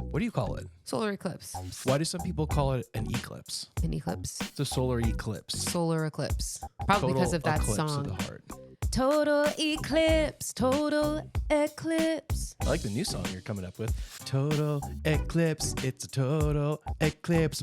What do you call it? Solar eclipse. Why do some people call it an eclipse? An eclipse. It's a solar eclipse. Solar eclipse. Probably because of that eclipse song. Of the heart. Total eclipse. Total eclipse. I like the new song you're coming up with. Total eclipse. It's a total eclipse.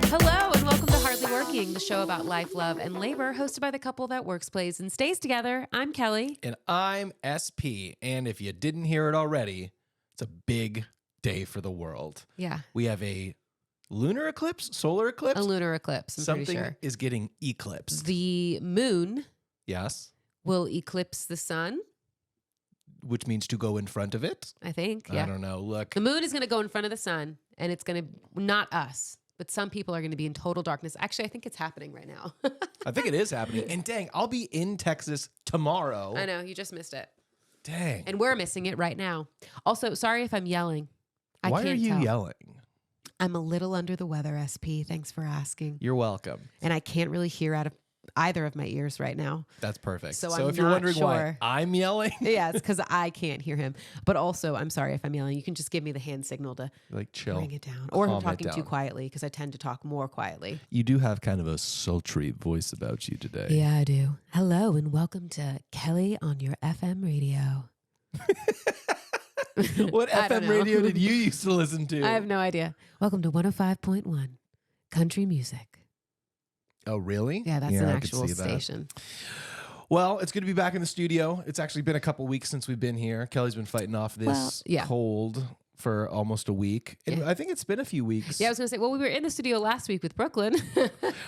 Hello and welcome to Hardly Working, the show about life, love, and labor, hosted by the couple that works, plays, and stays together. I'm Kelly. And I'm SP. And if you didn't hear it already, it's a big day for the world. Yeah. We have a lunar eclipse, solar eclipse. A lunar eclipse, I'm Something pretty sure. is getting eclipsed. The moon Yes. will eclipse the sun, Which means to go in front of it. I think. Yeah. I don't know. Look. The moon is going to go in front of the sun, and it's going to, not us, but some people are going to be in total darkness. Actually, I think it's happening right now. I think it is happening. And dang, I'll be in Texas tomorrow. I know, you just missed it. Dang. And we're missing it right now. Also, sorry if I'm yelling. I Why can't are you tell. yelling? I'm a little under the weather, SP. Thanks for asking. You're welcome. And I can't really hear out of either of my ears right now. That's perfect. So So I'm if you're not wondering why sure. I'm yelling, Yeah, it's because I can't hear him. But also, I'm sorry if I'm yelling. You can just give me the hand signal to like chill. bring it down. Or if I'm Calm it talking too down. quietly, because I tend to talk more quietly. You do have kind of a sultry voice about you today. Yeah, I do. Hello and welcome to Kelly on your FM radio. What I don't FM know. radio did you used to listen to? I have no idea. Welcome to 105.1 Country Music. Oh, really? Yeah, that's Yeah, an I could actual see that. station. Well, it's good to be back in the studio. It's actually been a couple weeks since we've been here. Kelly's been fighting off this Well, yeah. cold for almost a week. And Yeah. I think it's been a few weeks. Yeah, I was going to say, well, we were in the studio last week with Brooklyn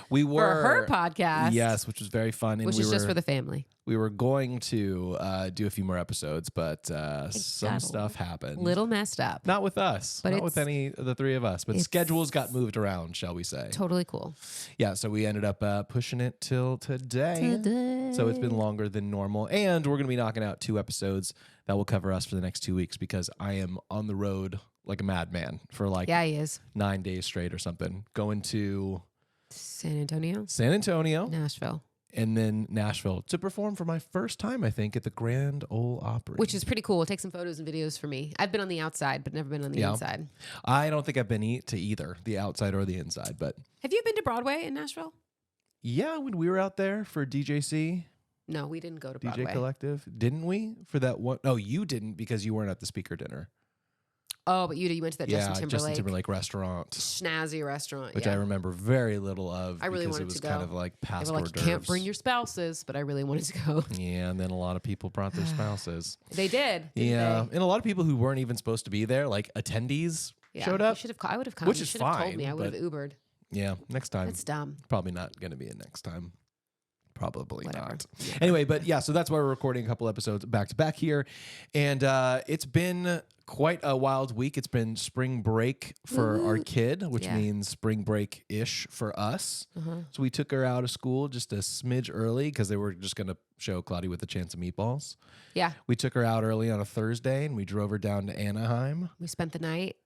We for were her podcast. Yes, which was very fun. And Which we is were, just for the family. we were going to do a few more episodes, but some got stuff happened. Little messed up. Not with us, But not with it's- any of the three of us, but it's- schedules got moved around, shall we say. Totally cool. Yeah, so we ended up pushing it till today. So it's been longer than normal. And we're going to be knocking out 2 episodes that will cover us for the next 2 weeks because I am on the road like a madman for like Yeah, he is. 9 days straight or something. Going to San Antonio, San Antonio Nashville, and then Nashville to perform for my first time, I think, at the Grand Ole Opry. which is pretty cool. We'll take some photos and videos for me. I've been on the outside, but never been on the Yeah. inside. I don't think I've been to either, the outside or the inside. But Have you been to Broadway in Nashville? yeah, when we were out there for DJC, No, we didn't go to DJ Broadway. Collective, didn't we? For that one? Oh, you didn't because you weren't at the speaker dinner. Oh, but you went to that Justin Timberlake restaurant, snazzy restaurant. which yeah. I remember very little of. I really because wanted it was to go. kind of like They past were like, hors you can't d'oeuvres. bring your spouses, but I really wanted to go. Yeah, and then a lot of people brought their spouses. They did. Didn't Yeah, they? and a lot of people who weren't even supposed to be there, like attendees, Yeah. showed You up. should have. I would have come. Which You is should have told fine, me. I would have but- Ubered. Yeah, next time. That's dumb. Probably not going to be a next time. Probably Whatever. not. Yeah. Anyway, but yeah, so that's why we're recording a couple episodes back to back here. And it's been quite a wild week. It's been spring break for our kid, which Yeah. means spring break-ish for us. Uh-huh. So we took her out of school just a smidge early because they were just going to show Cloudy with a Chance of Meatballs. Yeah. We took her out early on a Thursday and we drove her down to Anaheim We spent the night.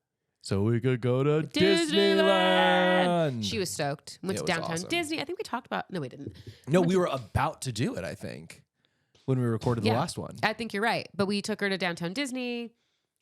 so we could go to Disneyland. Disneyland. She was stoked. Went It to was downtown awesome. Disney. I think we talked about. No, we didn't. No, we were about to do it, I think, when we recorded the Yeah. last one. I think you're right. But we took her to downtown Disney.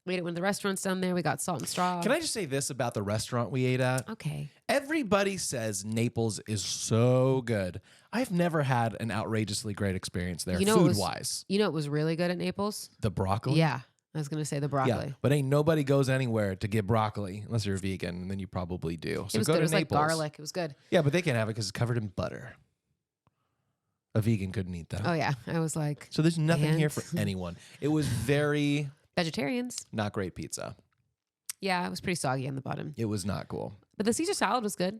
We ate at one of the restaurants down there. We got Salt and Straw. Can I just say this about the restaurant we ate at? Okay. Everybody says Naples is so good. I've never had an outrageously great experience there, You know, it was- food-wise. You know it was really good at Naples? The broccoli? Yeah. I was going to say the broccoli. Yeah, but ain't nobody goes anywhere to get broccoli unless you're vegan, and then you probably do. So It was go good. to It was like Naples. garlic. It was good. Yeah, but they can't have it because it's covered in butter. A vegan couldn't eat that. Oh, yeah. I was like, So there's nothing here And- for anyone. It was very vegetarians. not great pizza. Yeah, it was pretty soggy on the bottom. It was not cool. But the Caesar salad was good.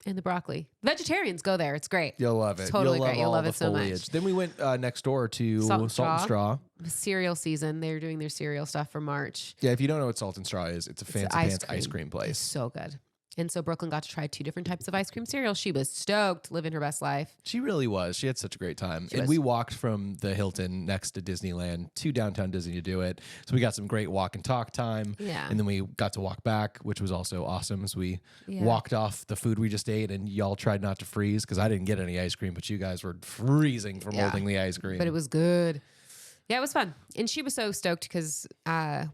And the broccoli. Vegetarians go there. It's great. You'll love it. It's totally You'll love great. You'll all love the it so much. foliage. Then we went next door to Salt and Salt and Straw. Cereal season. They were doing their cereal stuff for March. Yeah, if you don't know what Salt and Straw is, it's a fancy ice pants ice cream It's place. so good. And so Brooklyn got to try 2 different types of ice cream cereal. She was stoked, living her best life. She really was. She had such a great time. And we walked from the Hilton next to Disneyland to downtown Disney to do it. So we got some great walk and talk time. Yeah. And then we got to walk back, which was also awesome as we walked off the food we just ate, and y'all tried not to freeze because I didn't get any ice cream, but you guys were freezing from holding the ice cream. But it was good. Yeah, it was fun. And she was so stoked because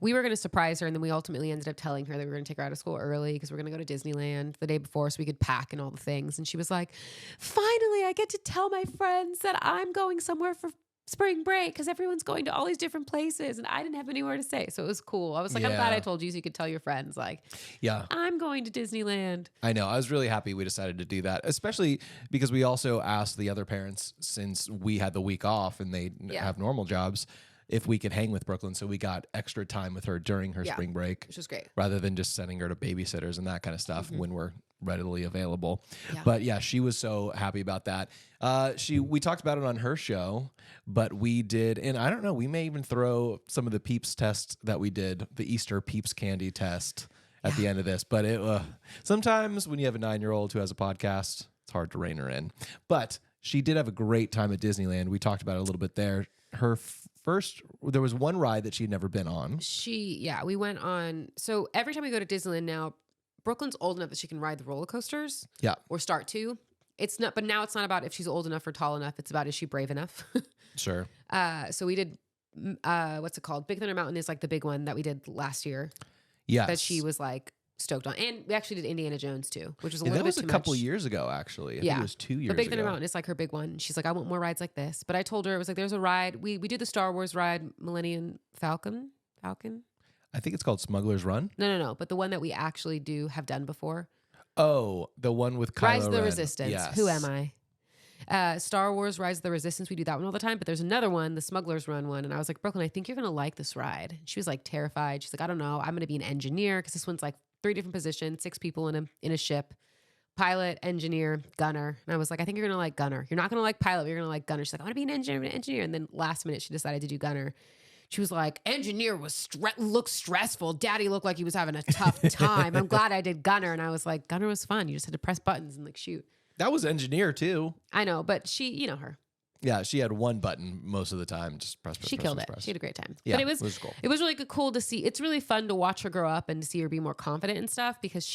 we were going to surprise her. And then we ultimately ended up telling her that we were going to take her out of school early because we're going to go to Disneyland the day before so we could pack and all the things. And she was like, finally, I get to tell my friends that I'm going somewhere for spring break because everyone's going to all these different places and I didn't have anywhere to stay. So it was cool. I was like, I'm glad I told you so you could tell your friends, like, I'm going to Disneyland. I know. I was really happy we decided to do that, especially because we also asked the other parents, since we had the week off and they have normal jobs, if we could hang with Brooklyn. So we got extra time with her during her spring break, which was great, rather than just sending her to babysitters and that kind of stuff when we're readily available. But yeah, she was so happy about that. We talked about it on her show, but we did, and I don't know, we may even throw some of the Peeps tests that we did, the Easter Peeps candy test at the end of this. But it sometimes when you have a 9-year-old who has a podcast, it's hard to rein her in. But she did have a great time at Disneyland. We talked about it a little bit there. Her there was one ride that she'd never been on. We went on. So every time we go to Disneyland now, Brooklyn's old enough that she can ride the roller coasters. Yeah. Or start to. It's not, but now it's not about if she's old enough or tall enough. It's about, is she brave enough? Sure. So we did, what's it called? Big Thunder Mountain is like the big one that we did last year. Yes. That she was like stoked on. And we actually did Indiana Jones too, which was a little bit too much. That was a couple years ago, actually. I think it was 2 years ago. But Big Thunder Mountain is like her big one. She's like, I want more rides like this. But I told her, it was like, there's a ride. We do the Star Wars ride, Millennium Falcon. I think it's called Smuggler's Run. No. But the one that we actually have done before. Oh, the one with Kylo Rise of the Ren. Resistance. Yes. Who am I? Star Wars Rise of the Resistance. We do that one all the time. But there's another one, the Smuggler's Run one. And I was like, Brooklyn, I think you're going to like this ride. She was like terrified. She's like, I don't know. I'm going to be an engineer because this one's like 3 different positions, 6 people in a ship. Pilot, engineer, gunner. And I was like, I think you're going to like gunner. You're not going to like pilot, but you're going to like gunner. She's like, I want to be an engineer. And then last minute, she decided to do gunner. She was like, engineer looked stressful. Daddy looked like he was having a tough time. I'm glad I did gunner. And I was like, gunner was fun. You just had to press buttons and like shoot. That was engineer too. I know, but she, you know her. Yeah, she had one button most of the time. Just press. She killed it. She had a great time. Yeah, but it was cool. It was really cool to see. It's really fun to watch her grow up and to see her be more confident and stuff because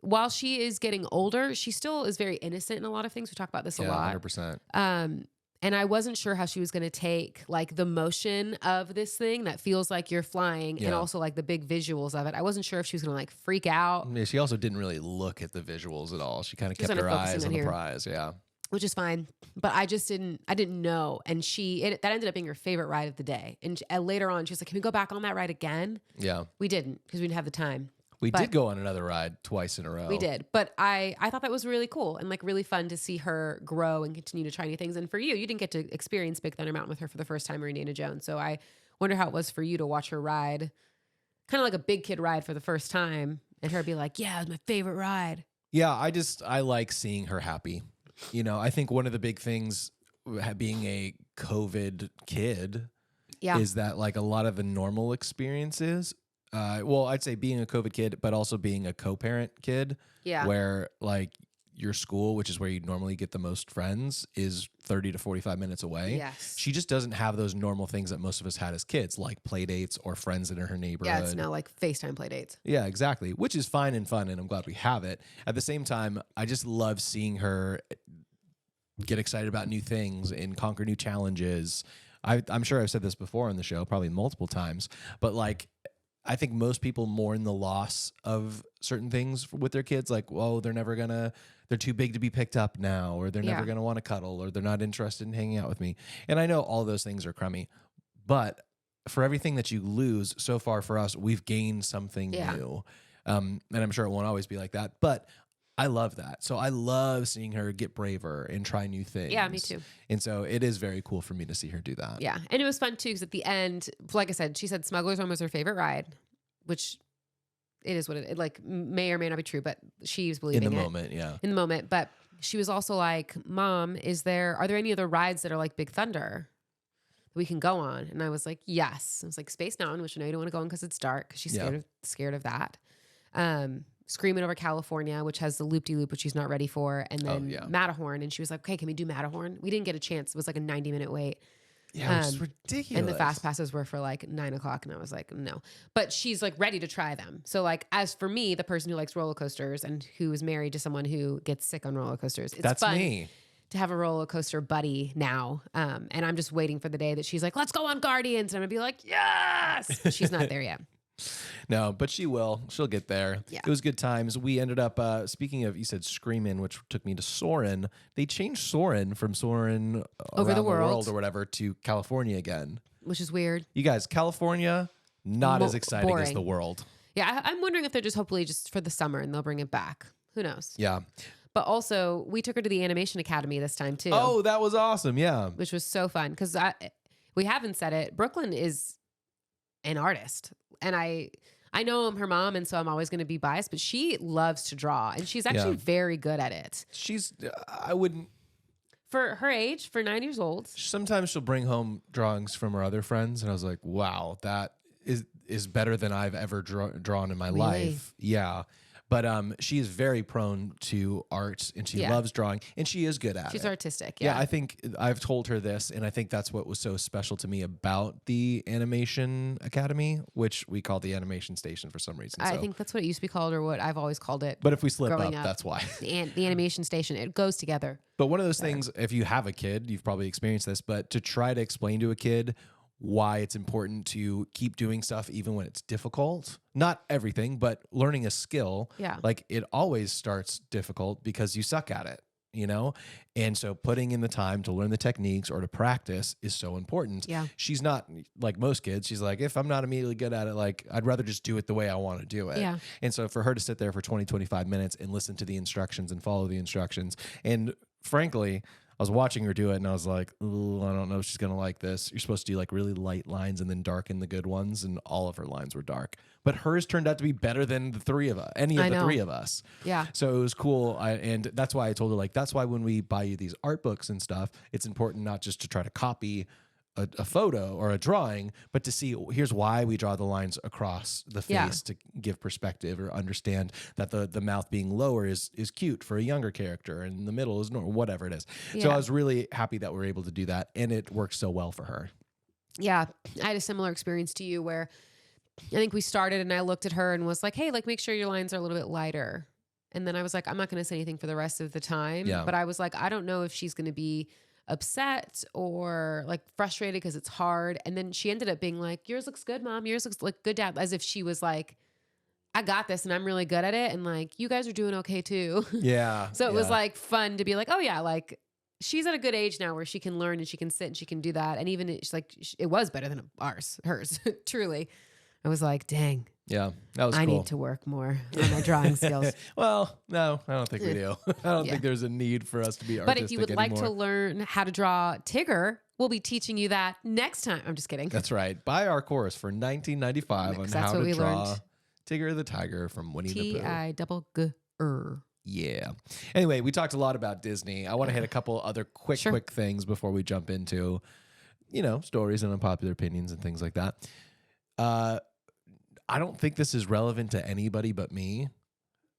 while she is getting older, she still is very innocent in a lot of things. We talk about this a lot. 100%. And I wasn't sure how she was going to take like the motion of this thing that feels like you're flying and also like the big visuals of it. I wasn't sure if she was going to like freak out. Yeah, she also didn't really look at the visuals at all. She kind of kept her eyes on the prize. Yeah. Which is fine. But I didn't know. And that ended up being her favorite ride of the day. And later on, she was like, can we go back on that ride again? Yeah. We didn't because we didn't have the time. We did go on another ride twice in a row. We did. But I thought that was really cool and like really fun to see her grow and continue to try new things. And for you didn't get to experience Big Thunder Mountain with her for the first time or Indiana Jones. So I wonder how it was for you to watch her ride, kind of like a big kid ride for the first time and her be like, yeah, it was my favorite ride. Yeah, I like seeing her happy. You know, I think one of the big things being a COVID kid is that like a lot of the normal experiences, I'd say being a COVID kid, but also being a co-parent kid, where like your school, which is where you normally get the most friends, is 30 to 45 minutes away. Yes. She just doesn't have those normal things that most of us had as kids, like play dates or friends in her neighborhood. Yeah, it's now like FaceTime play dates. Yeah, exactly. Which is fine and fun, and I'm glad we have it. At the same time, I just love seeing her get excited about new things and conquer new challenges. I'm sure I've said this before on the show, probably multiple times, but like, I think most people mourn the loss of certain things with their kids. Like, well, they're too big to be picked up now, or they're never going to want to cuddle, or they're not interested in hanging out with me. And I know all those things are crummy, but for everything that you lose so far for us, we've gained something new. And I'm sure it won't always be like that, but I love that. So I love seeing her get braver and try new things. Yeah, me too. And so it is very cool for me to see her do that. Yeah. And it was fun too, because at the end, like I said, she said Smuggler's Run was her favorite ride, which it is what it like may or may not be true, but she's believing in the moment. Yeah. In the moment. But she was also like, Mom, are there any other rides that are like Big Thunder that we can go on? And I was like, yes. I was like Space Mountain, which I know you don't want to go on because it's dark, because she's scared of that. Screaming Over California, which has the loop-de-loop, which she's not ready for, and then Matterhorn. And she was like, okay, can we do Matterhorn? We didn't get a chance. It was like a 90-minute wait. Yeah, which is ridiculous. And the fast passes were for like 9 o'clock, and I was like, no. But she's like ready to try them. So like, as for me, the person who likes roller coasters and who is married to someone who gets sick on roller coasters, it's That's fun me. to have a roller coaster buddy now. And I'm just waiting for the day that she's like, let's go on Guardians. And I'm gonna be like, yes. She's not there yet. No, but she will. She'll get there. Yeah. It was good times. We ended up, speaking of, you said Screamin', which took me to Soarin'. They changed Soarin' from Soarin' Over the around world or whatever to California again. Which is weird. You guys, California, not as exciting as boring. the world. Yeah, I'm wondering if they're just hopefully just for the summer and they'll bring it back. Who knows? Yeah. But also, we took her to the Animation Academy this time too. Oh, that was awesome. Yeah. Which was so fun because we haven't said it. Brooklyn is an artist, and I know I'm her mom, and so I'm always going to be biased. But she loves to draw, and she's actually very good at it. She's. I wouldn't. For her age, for 9 years old. Sometimes she'll bring home drawings from her other friends, and I was like, wow, that is better than I've ever drawn in my life. Yeah. But she is very prone to art, and she loves drawing, and she is good at it. She's artistic. Yeah, I think I've told her this, and I think that's what was so special to me about the Animation Academy, which we call the Animation Station for some reason. I think that's what it used to be called, or what I've always called it. But if we slip up, up, that's why. The Animation Station, it goes together. But one of those things, if you have a kid, you've probably experienced this, but to try to explain to a kid why it's important to keep doing stuff even when it's difficult. Not everything, but learning a skill. Yeah. Like it always starts difficult because you suck at it, you know? And so putting in the time to learn the techniques or to practice is so important. Yeah. She's not like most kids. She's like, if I'm not immediately good at it, like I'd rather just do it the way I want to do it. Yeah. And so for her to sit there for 20, 25 minutes and listen to the instructions and follow the instructions. And frankly, I was watching her do it and I was like, ooh, I don't know if she's going to like this. You're supposed to do like really light lines and then darken the good ones. And all of her lines were dark. But hers turned out to be better than the three of us, any of the three of us. Yeah. So it was cool. And that's why I told her, like, that's why when we buy you these art books and stuff, it's important not just to try to copy a photo or a drawing, but to see here's why we draw the lines across the face to give perspective or understand that the mouth being lower is cute for a younger character and the middle is normal, whatever it is. So I was really happy that we're able to do that, and it worked so well for her. Yeah, I had a similar experience to you where I think we started and I looked at her and was like, hey, like make sure your lines are a little bit lighter. And then I was like, I'm not going to say anything for the rest of the time. Yeah. But I was like, I don't know if she's going to be upset or like frustrated because it's hard. And then she ended up being like, yours looks good, Mom. Yours looks like good, Dad. As if she was like, I got this and I'm really good at it. And like, you guys are doing okay too. Yeah. So it was like fun to be like, oh yeah, like she's at a good age now where she can learn and she can sit and she can do that. And even it's like, it was better than hers, truly. I was like, dang. Yeah, that was cool. I need to work more on my drawing skills. Well, no, I don't think we do. I don't think there's a need for us to be artistic. But if you would like to learn how to draw Tigger, we'll be teaching you that next time. I'm just kidding. That's right. Buy our course for $19.95 on how to draw learned. Tigger the Tiger from Winnie the Pooh. T-I-double-G-R. Yeah. Anyway, we talked a lot about Disney. I want to hit a couple other quick things before we jump into, stories and unpopular opinions and things like that. I don't think this is relevant to anybody but me,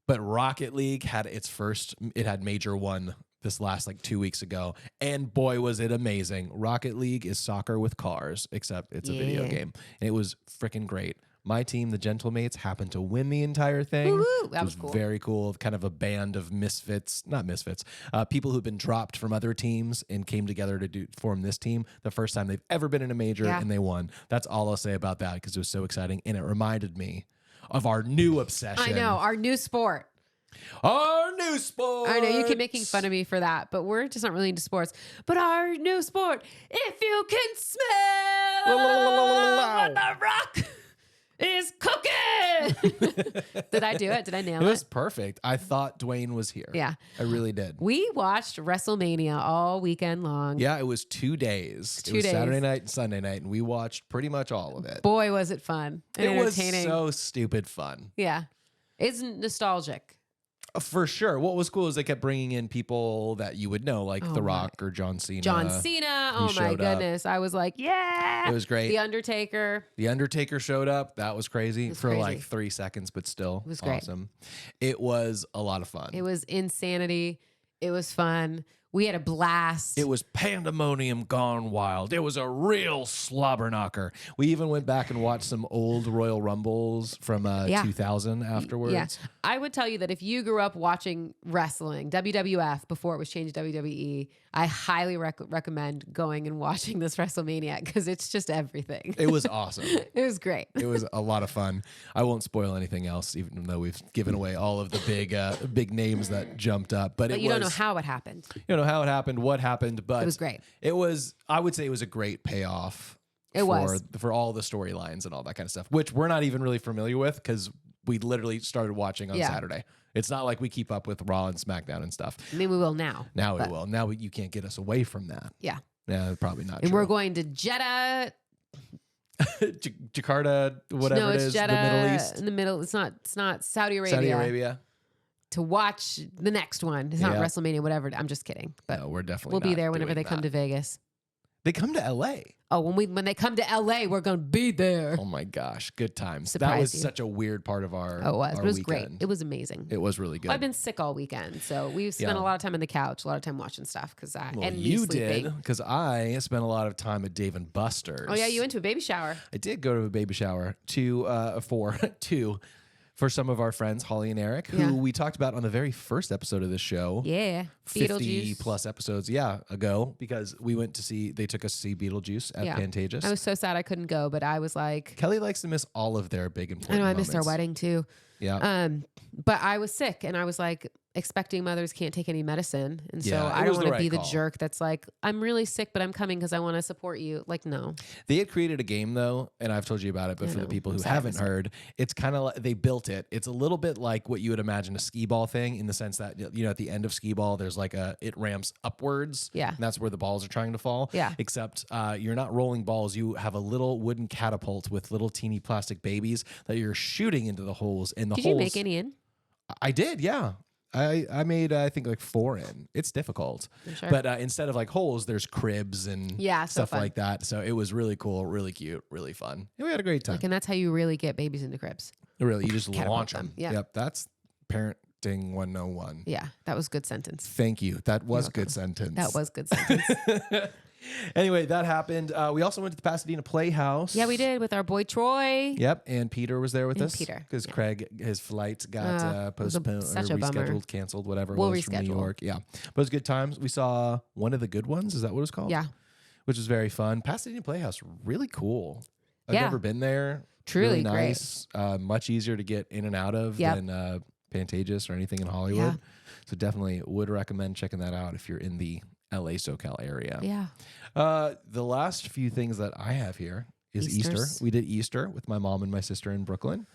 but Rocket League had it had Major 1 this last 2 weeks ago, and boy, was it amazing. Rocket League is soccer with cars, except it's a video game, and it was freaking great. My team, the Gentlemates, happened to win the entire thing. Woo-hoo. That was cool. Very cool. Kind of a band of people who've been dropped from other teams and came together to form this team. The first time they've ever been in a major, and they won. That's all I'll say about that because it was so exciting, and it reminded me of our new obsession. I know, our new sport. Our new sport. I know you keep making fun of me for that, but we're just not really into sports. But our new sport, if you can smell what the rock is cooking. Did I do it? Did I nail it? It was perfect. I thought Dwayne was here. Yeah. I really did. We watched WrestleMania all weekend long. Yeah, it was 2 days. It was Saturday night and Sunday night, and we watched pretty much all of it. Boy, was it fun and it was entertaining. so stupid fun. Yeah. It's nostalgic. For sure. What was cool is they kept bringing in people that you would know, like The Rock or John Cena. John Cena. Oh my goodness. I was like, yeah. It was great. The Undertaker. The Undertaker showed up. That was crazy for crazy. like 3 seconds, but still It was great. awesome. It was a lot of fun. It was insanity. It was fun. We had a blast. It was pandemonium gone wild. It was a real slobber knocker. We even went back and watched some old Royal Rumbles from 2000 afterwards. Yeah. I would tell you that if you grew up watching wrestling, WWF, before it was changed to WWE, I highly recommend going and watching this WrestleMania because it's just everything. It was awesome. It was great. It was a lot of fun. I won't spoil anything else, even though we've given away all of the big names that jumped up. But you don't know how it happened. You don't know how it happened, what happened, but it was great. It was, I would say, it was a great payoff. For all the storylines and all that kind of stuff, which we're not even really familiar with because we literally started watching on Saturday. It's not like we keep up with Raw and SmackDown and stuff. I mean, we will now. Now we will. Now you can't get us away from that. Yeah. Yeah, probably not. And true. we're going to Jeddah. Jakarta, whatever it is, Jeddah, the Middle East. In the middle. It's not Saudi Arabia. Saudi Arabia. To watch the next one. It's not WrestleMania, whatever. I'm just kidding. But no, we're definitely we'll be there whenever they come to Vegas. They come to LA. Oh, when they come to LA, we're gonna be there. Oh my gosh, good times. Surprise that was you. such a weird part of our. Oh, it was. Our It was weekend. great. It was amazing. It was really good. Well, I've been sick all weekend, so we've spent a lot of time on the couch, a lot of time watching stuff and you sleeping. did because I spent a lot of time at Dave and Buster's. Oh yeah, you went to a baby shower. I did go to a baby shower for some of our friends, Holly and Eric, who we talked about on the very first episode of this show. Yeah, 50 plus episodes, ago, because they took us to see Beetlejuice at Pantages. I was so sad I couldn't go, but I was like, Kelly likes to miss all of their big important I know I moments. missed our wedding too. Yeah. But I was sick and I was like, expecting mothers can't take any medicine. And so I it don't was want the to be right the call. jerk that's like, I'm really sick, but I'm coming because I want to support you. Like, no. They had created a game though, and I've told you about it, but I for the know. people I'm who sorry I haven't missed it. heard, it's kind of like they built it. It's a little bit like what you would imagine a skee ball thing in the sense that, you know, at the end of skee ball, there's like it ramps upwards. Yeah. And that's where the balls are trying to fall. Yeah. Except you're not rolling balls. You have a little wooden catapult with little teeny plastic babies that you're shooting into the holes. And the Did holes. you make any in? I did, yeah. I made, I think, like 4 in. It's difficult. I'm sure. But instead of like holes, there's cribs and Yeah, so stuff fun. like that. So it was really cool, really cute, really fun. And we had a great time. Like, and that's how you really get babies into cribs. Really, you just Catapult launch them. them. Yeah. Yep, that's parenting 101. Yeah, that was good sentence. Thank you. That was welcome. good sentence. That was good sentence. Anyway, that happened. We also went to the Pasadena Playhouse. Yeah, we did with our boy Troy. Yep, and Peter was there with And us. Peter, Because yeah. Craig, his flight got it was postponed, such or a bummer. rescheduled, canceled, whatever it We'll was from New reschedule. York. Yeah, but it was good times. We saw One of the Good Ones. Is that what it was called? Yeah, Which was very fun. Pasadena Playhouse, really cool. I've Yeah. never been there. Truly really nice. Much easier to get in and out of Yep. than Pantages or anything in Hollywood. So definitely would recommend checking that out if you're in the LA SoCal area. yeah. The last few things that I have here is Easter. Easters. We did Easter with my mom and my sister in Brooklyn.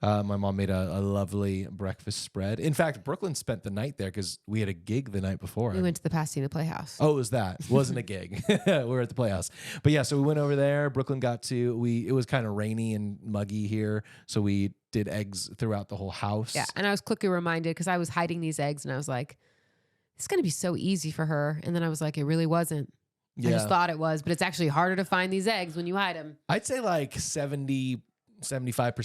My mom made a lovely breakfast spread. In fact, Brooklyn spent the night there because we had a gig the night before. We went to the Pasadena Playhouse. Oh, it was that. It wasn't a gig. We were at the Playhouse. But yeah, so we went over there. Brooklyn it was kind of rainy and muggy here. So we did eggs throughout the whole house. Yeah, and I was quickly reminded because I was hiding these eggs and I was like, it's going to be so easy for her. And then I was like, it really wasn't. I just thought it was, but it's actually harder to find these eggs when you hide them. I'd say like 75%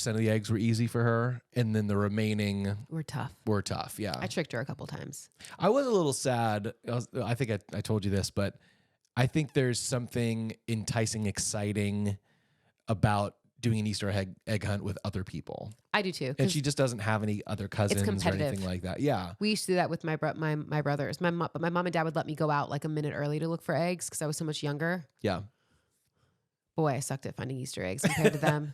of the eggs were easy for her. And then the remaining We're tough. were tough. Yeah. I tricked her a couple times. I was a little sad. I think I told you this, but I think there's something enticing, exciting about doing an Easter egg hunt with other people. I do too. And 'cause she just doesn't have any other cousins or competitive. anything like that. Yeah. we used to do that with my brothers. But my mom and dad would let me go out like a minute early to look for eggs because I was so much younger. Yeah. Boy, I sucked at finding Easter eggs compared to them.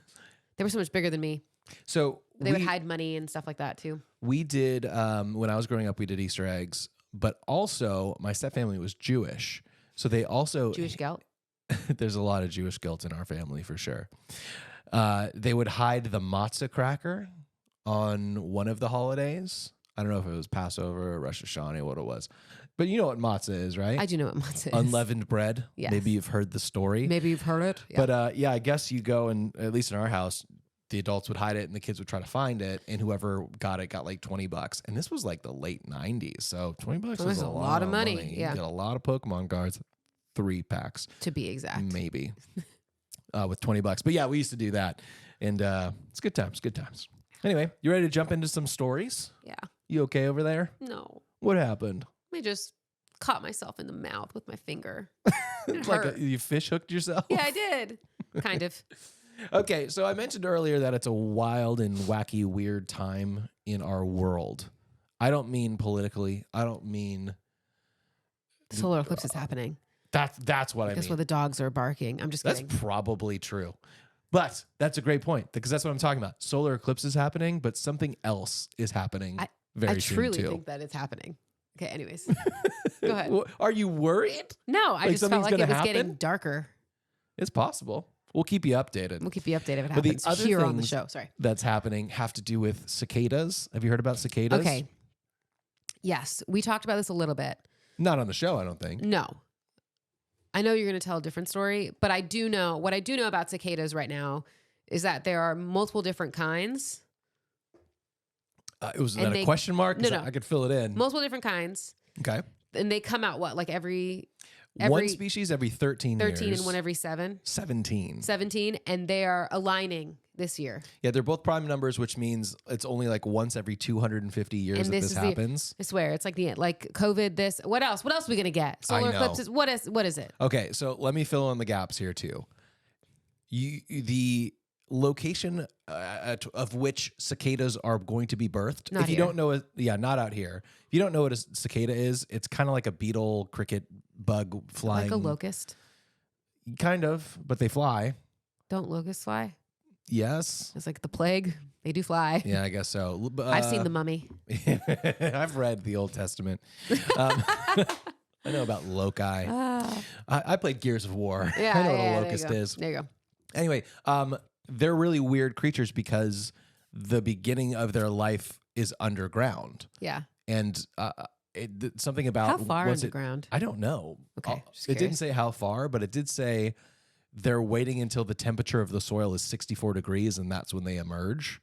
They were so much bigger than me. So They would hide money and stuff like that too. we did, when I was growing up, we did Easter eggs, but also my stepfamily was Jewish. So they also, Jewish gelt. there's a lot of Jewish guilt in our family for sure. They would hide the matzah cracker on one of the holidays. I don't know if it was Passover or Rosh Hashanah, what it was. But you know what matzah is, right? I do know what matzah is. Unleavened bread. Yes. Maybe you've heard the story. Maybe you've heard it. Yeah. But yeah, I guess you go and, at least in our house, the adults would hide it and the kids would try to find it, and whoever got it got like $20. And this was like the late 90s. So $20 is a lot of money. Yeah. You get a lot of Pokemon cards, 3 packs. To be exact. Maybe. With $20. But yeah, we used to do that. And it's good times, good times. Anyway, you ready to jump into some stories? Yeah. You okay over there? No. What happened? I just caught myself in the mouth with my finger. Like you fish hooked yourself? Yeah, I did. Kind of. Okay, so I mentioned earlier that it's a wild and wacky, weird time in our world. I don't mean politically. I don't mean... Solar eclipse is happening. That's what I mean. That's why the dogs are barking. I'm just kidding. That's probably true. But that's a great point because that's what I'm talking about. Solar eclipse is happening, but something else is happening very soon too. I truly think that it's happening. Okay, anyways. Go ahead. Are you worried? No, I just felt like it was getting darker. It's possible. We'll keep you updated. We'll keep you updated if it But the happens other here on the things show. Sorry. That's happening have to do with cicadas. Have you heard about cicadas? Okay. Yes, we talked about this a little bit. Not on the show, I don't think. No. I know you're going to tell a different story, but what I do know about cicadas right now is that there are multiple different kinds. Was that a question mark? No. I could fill it in. Multiple different kinds. Okay. And they come out like every one species every 13 years. 13 and one every 7. 17. 17. And they are aligning this year. Yeah, they're both prime numbers, which means it's only like once every 250 years that this happens. I swear, it's like COVID, this. What else? What else are we going to get? Solar eclipses. What is it? Okay, so let me fill in the gaps here too. The location of which cicadas are going to be birthed. Not if you here. don't know it, not out here. If you don't know what a cicada is, it's kind of like a beetle, cricket, bug flying. Like a locust. Kind of, but they fly. Don't locusts fly? Yes. It's like the plague. They do fly. Yeah, I guess so. I've seen the Mummy. I've read the Old Testament. I know about loci. I played Gears of War. Yeah, I know what a locust is. There you go. Anyway, they're really weird creatures because the beginning of their life is underground. Yeah. And something about... How far underground? I don't know. Okay. It didn't say how far, but it did say they're waiting until the temperature of the soil is 64 degrees, and that's when they emerge.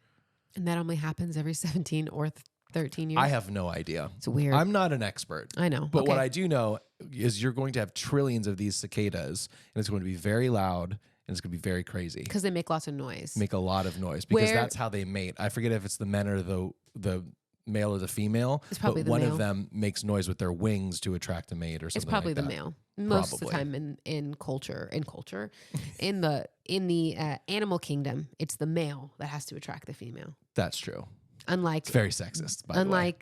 And that only happens every 17 or 13 years? I have no idea. It's weird. I'm not an expert. I know. But what I do know is you're going to have trillions of these cicadas, and it's going to be very loud, and it's going to be very crazy. Because they make lots of noise. Make a lot of noise because that's how they mate. I forget if it's the men or the male or the female. It's probably but the one male. of them makes noise with their wings to attract a mate or something. It's probably like the that. male. Most of the time in the animal kingdom, it's the male that has to attract the female. That's true. Unlike it's very sexist. By the way.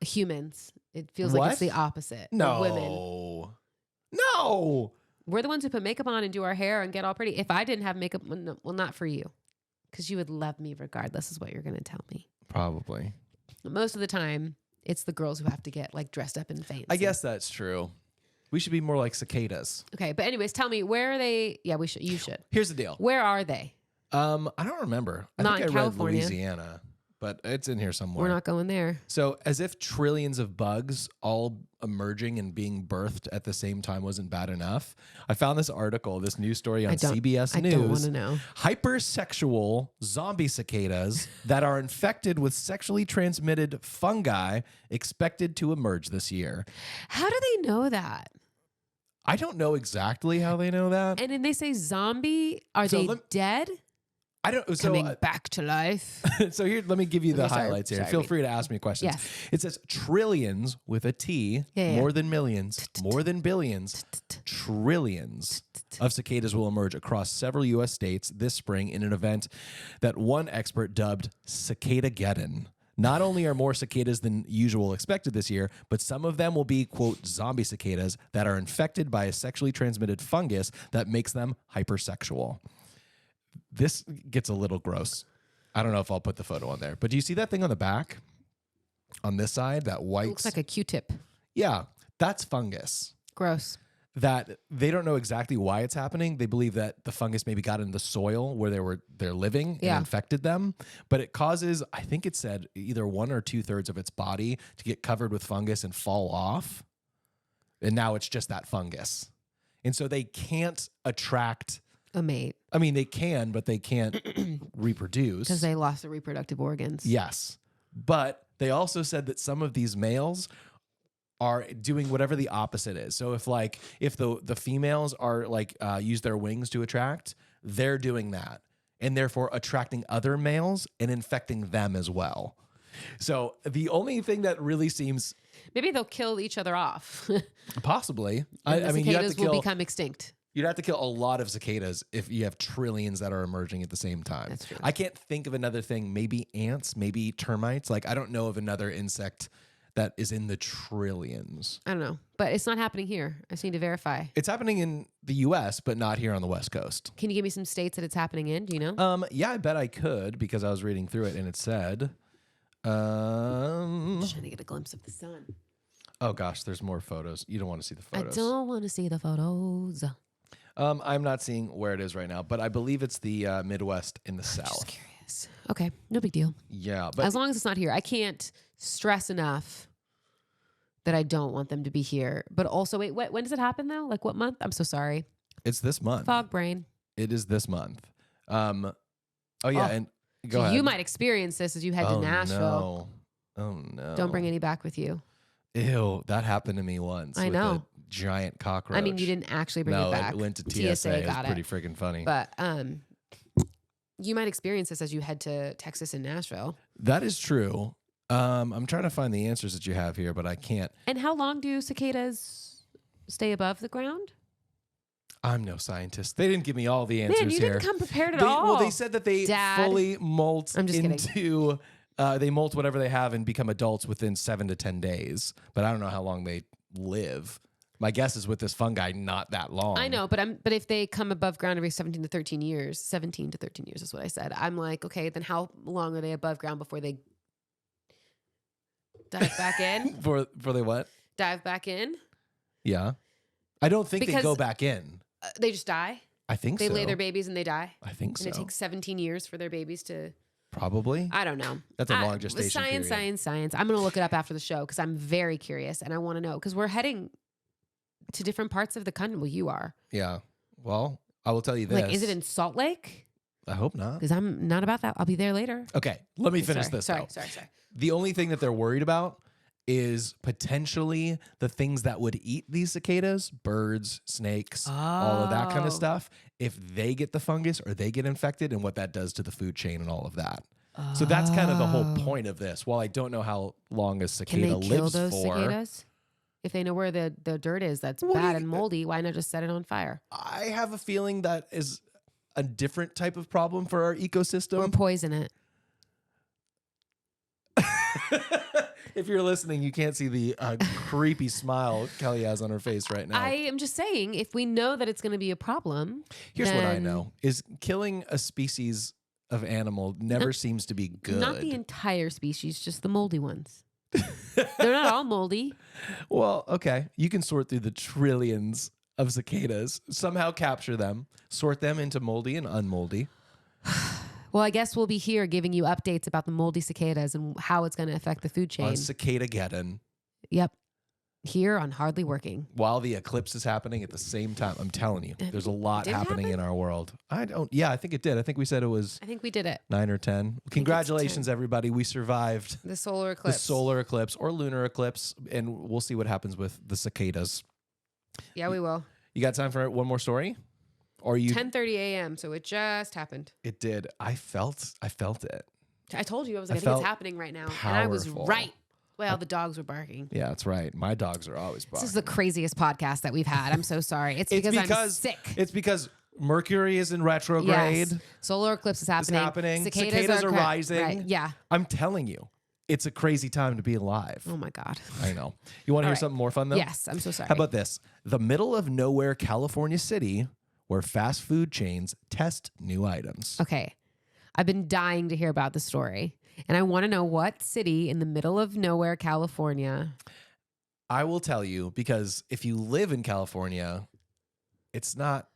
Humans, it feels like it's the opposite. No, women. No. We're the ones who put makeup on and do our hair and get all pretty. If I didn't have makeup, well, not for you, because you would love me regardless. Is what you're going to tell me. Probably. Most of the time, it's the girls who have to get like dressed up and fancy. I guess that's true. We should be more like cicadas. Okay, but anyways, tell me, where are they? Yeah, we should. You should. Here's the deal. Where are they? I don't remember. I Not think in I California. read Louisiana, but it's in here somewhere. We're not going there. So as if trillions of bugs all emerging and being birthed at the same time wasn't bad enough, I found this article, this news story on CBS News. I don't want to know. Hypersexual zombie cicadas that are infected with sexually transmitted fungi expected to emerge this year. How do they know that? I don't know exactly how they know that. And then they say zombie. Are they dead? I don't. Coming back to life. So here, let me give you the highlights here. Sorry. Feel free to ask me questions. Yes. It says trillions with a T, more than millions, more than billions, trillions of cicadas will emerge across several U.S. states this spring in an event that one expert dubbed Cicadageddon. Not only are more cicadas than usual expected this year, but some of them will be, quote, zombie cicadas that are infected by a sexually transmitted fungus that makes them hypersexual. This gets a little gross. I don't know if I'll put the photo on there, but do you see that thing on the back? On this side, that white... It looks like a Q-tip. Yeah, that's fungus. Gross. That they don't know exactly why it's happening. They believe that the fungus maybe got in the soil where they're living and infected them. But it causes, I think it said, either 1 or 2/3 of its body to get covered with fungus and fall off. And now it's just that fungus. And so they can't attract a mate. I mean, they can, but they can't reproduce. Because they lost their reproductive organs. Yes. But they also said that some of these males are doing whatever the opposite is. So if the females are use their wings to attract, they're doing that and therefore attracting other males and infecting them as well. So the only thing that really seems maybe they'll kill each other off. Possibly. I mean, cicadas will become extinct. You'd have to kill a lot of cicadas if you have trillions that are emerging at the same time. That's true. I can't think of another thing. Maybe ants, maybe termites. I don't know of another insect that is in the trillions. I don't know, but it's not happening here. I just need to verify. It's happening in the U.S., but not here on the West Coast. Can you give me some states that it's happening in? Do you know? Yeah, I bet I could because I was reading through it and it said, I'm just trying to get a glimpse of the sun. Oh gosh, there's more photos. You don't want to see the photos. I don't want to see the photos. I'm not seeing where it is right now, but I believe it's the Midwest in the South. Just curious. Okay, no big deal. Yeah, but as long as it's not here, I can't stress enough that I don't want them to be here. But also, wait, when does it happen though? Like what month? I'm so sorry. It's this month. Fog brain. It is this month. Oh yeah, and go so ahead. You might experience this as you head to Nashville. No. Oh no! Don't bring any back with you. Ew, that happened to me once. I with know. A giant cockroach. I mean, you didn't actually bring it back. No, it went to TSA. It was got pretty freaking funny. But you might experience this as you head to Texas and Nashville. That is true. I'm trying to find the answers that you have here, but I can't. And how long do cicadas stay above the ground? I'm no scientist. They didn't give me all the answers Man, you here. didn't come prepared at all. Well, they said that they fully molt into. They molt whatever they have and become adults within 7 to 10 days. But I don't know how long they live. My guess is with this fungi, not that long. I know, but if they come above ground every 17 to 13 years is what I said. I'm like, okay, then how long are they above ground before they dive back in? For they what? Dive back in? Yeah. I don't think they go back in. They just die? I think so. They lay their babies and they die? I think so. And it takes 17 years for their babies to... Probably. I don't know. That's a long gestation period. Science. I'm going to look it up after the show because I'm very curious and I want to know because we're heading to different parts of the country. Well, you are. Yeah. Well, I will tell you this. Like, is it in Salt Lake? I hope not. Because I'm not about that. I'll be there later. Okay. Let me finish this. Sorry. The only thing that they're worried about is potentially the things that would eat these cicadas, birds, snakes, all of that kind of stuff, if they get the fungus or they get infected and what that does to the food chain and all of that. So that's kind of the whole point of this. While I don't know how long a cicada lives for. Can they kill those cicadas? If they know where the dirt is that's bad and moldy, why not just set it on fire? I have a feeling that is a different type of problem for our ecosystem. Or poison it. If you're listening, you can't see the creepy smile Kelly has on her face right now. I am just saying, if we know that it's going to be a problem. Here's what I know, is killing a species of animal never seems to be good. Not the entire species, just the moldy ones. They're not all moldy. Well, okay. You can sort through the trillions of cicadas, somehow capture them, sort them into moldy and unmoldy. Well, I guess we'll be here giving you updates about the moldy cicadas and how it's going to affect the food chain. On Cicada-geddon. Yep. Here on Hardly Working. While the eclipse is happening at the same time. I'm telling you, there's a lot happening in our world. I think it did. I think we said it was... I think we did it. 9 or 10. Congratulations, everybody. We survived the solar eclipse. The solar eclipse or lunar eclipse, and we'll see what happens with the cicadas. Yeah, we will. You got time for one more story? Or you 10:30 a.m. So it just happened. It did. I felt it. I told you I was like, I think it's happening right now, and I was right. Well, the dogs were barking. Yeah, that's right. My dogs are always barking. This is the craziest podcast that we've had. I'm so sorry. It's because I'm sick. It's because Mercury is in retrograde. Yes. Solar eclipse is happening. Cicadas are rising. Right. Yeah. I'm telling you, it's a crazy time to be alive. Oh my God. I know. You want to hear something more fun though? Yes. I'm so sorry. How about this? The middle of nowhere, California city, where fast food chains test new items. Okay. I've been dying to hear about the story. And I want to know what city in the middle of nowhere, California. I will tell you, because if you live in California, it's not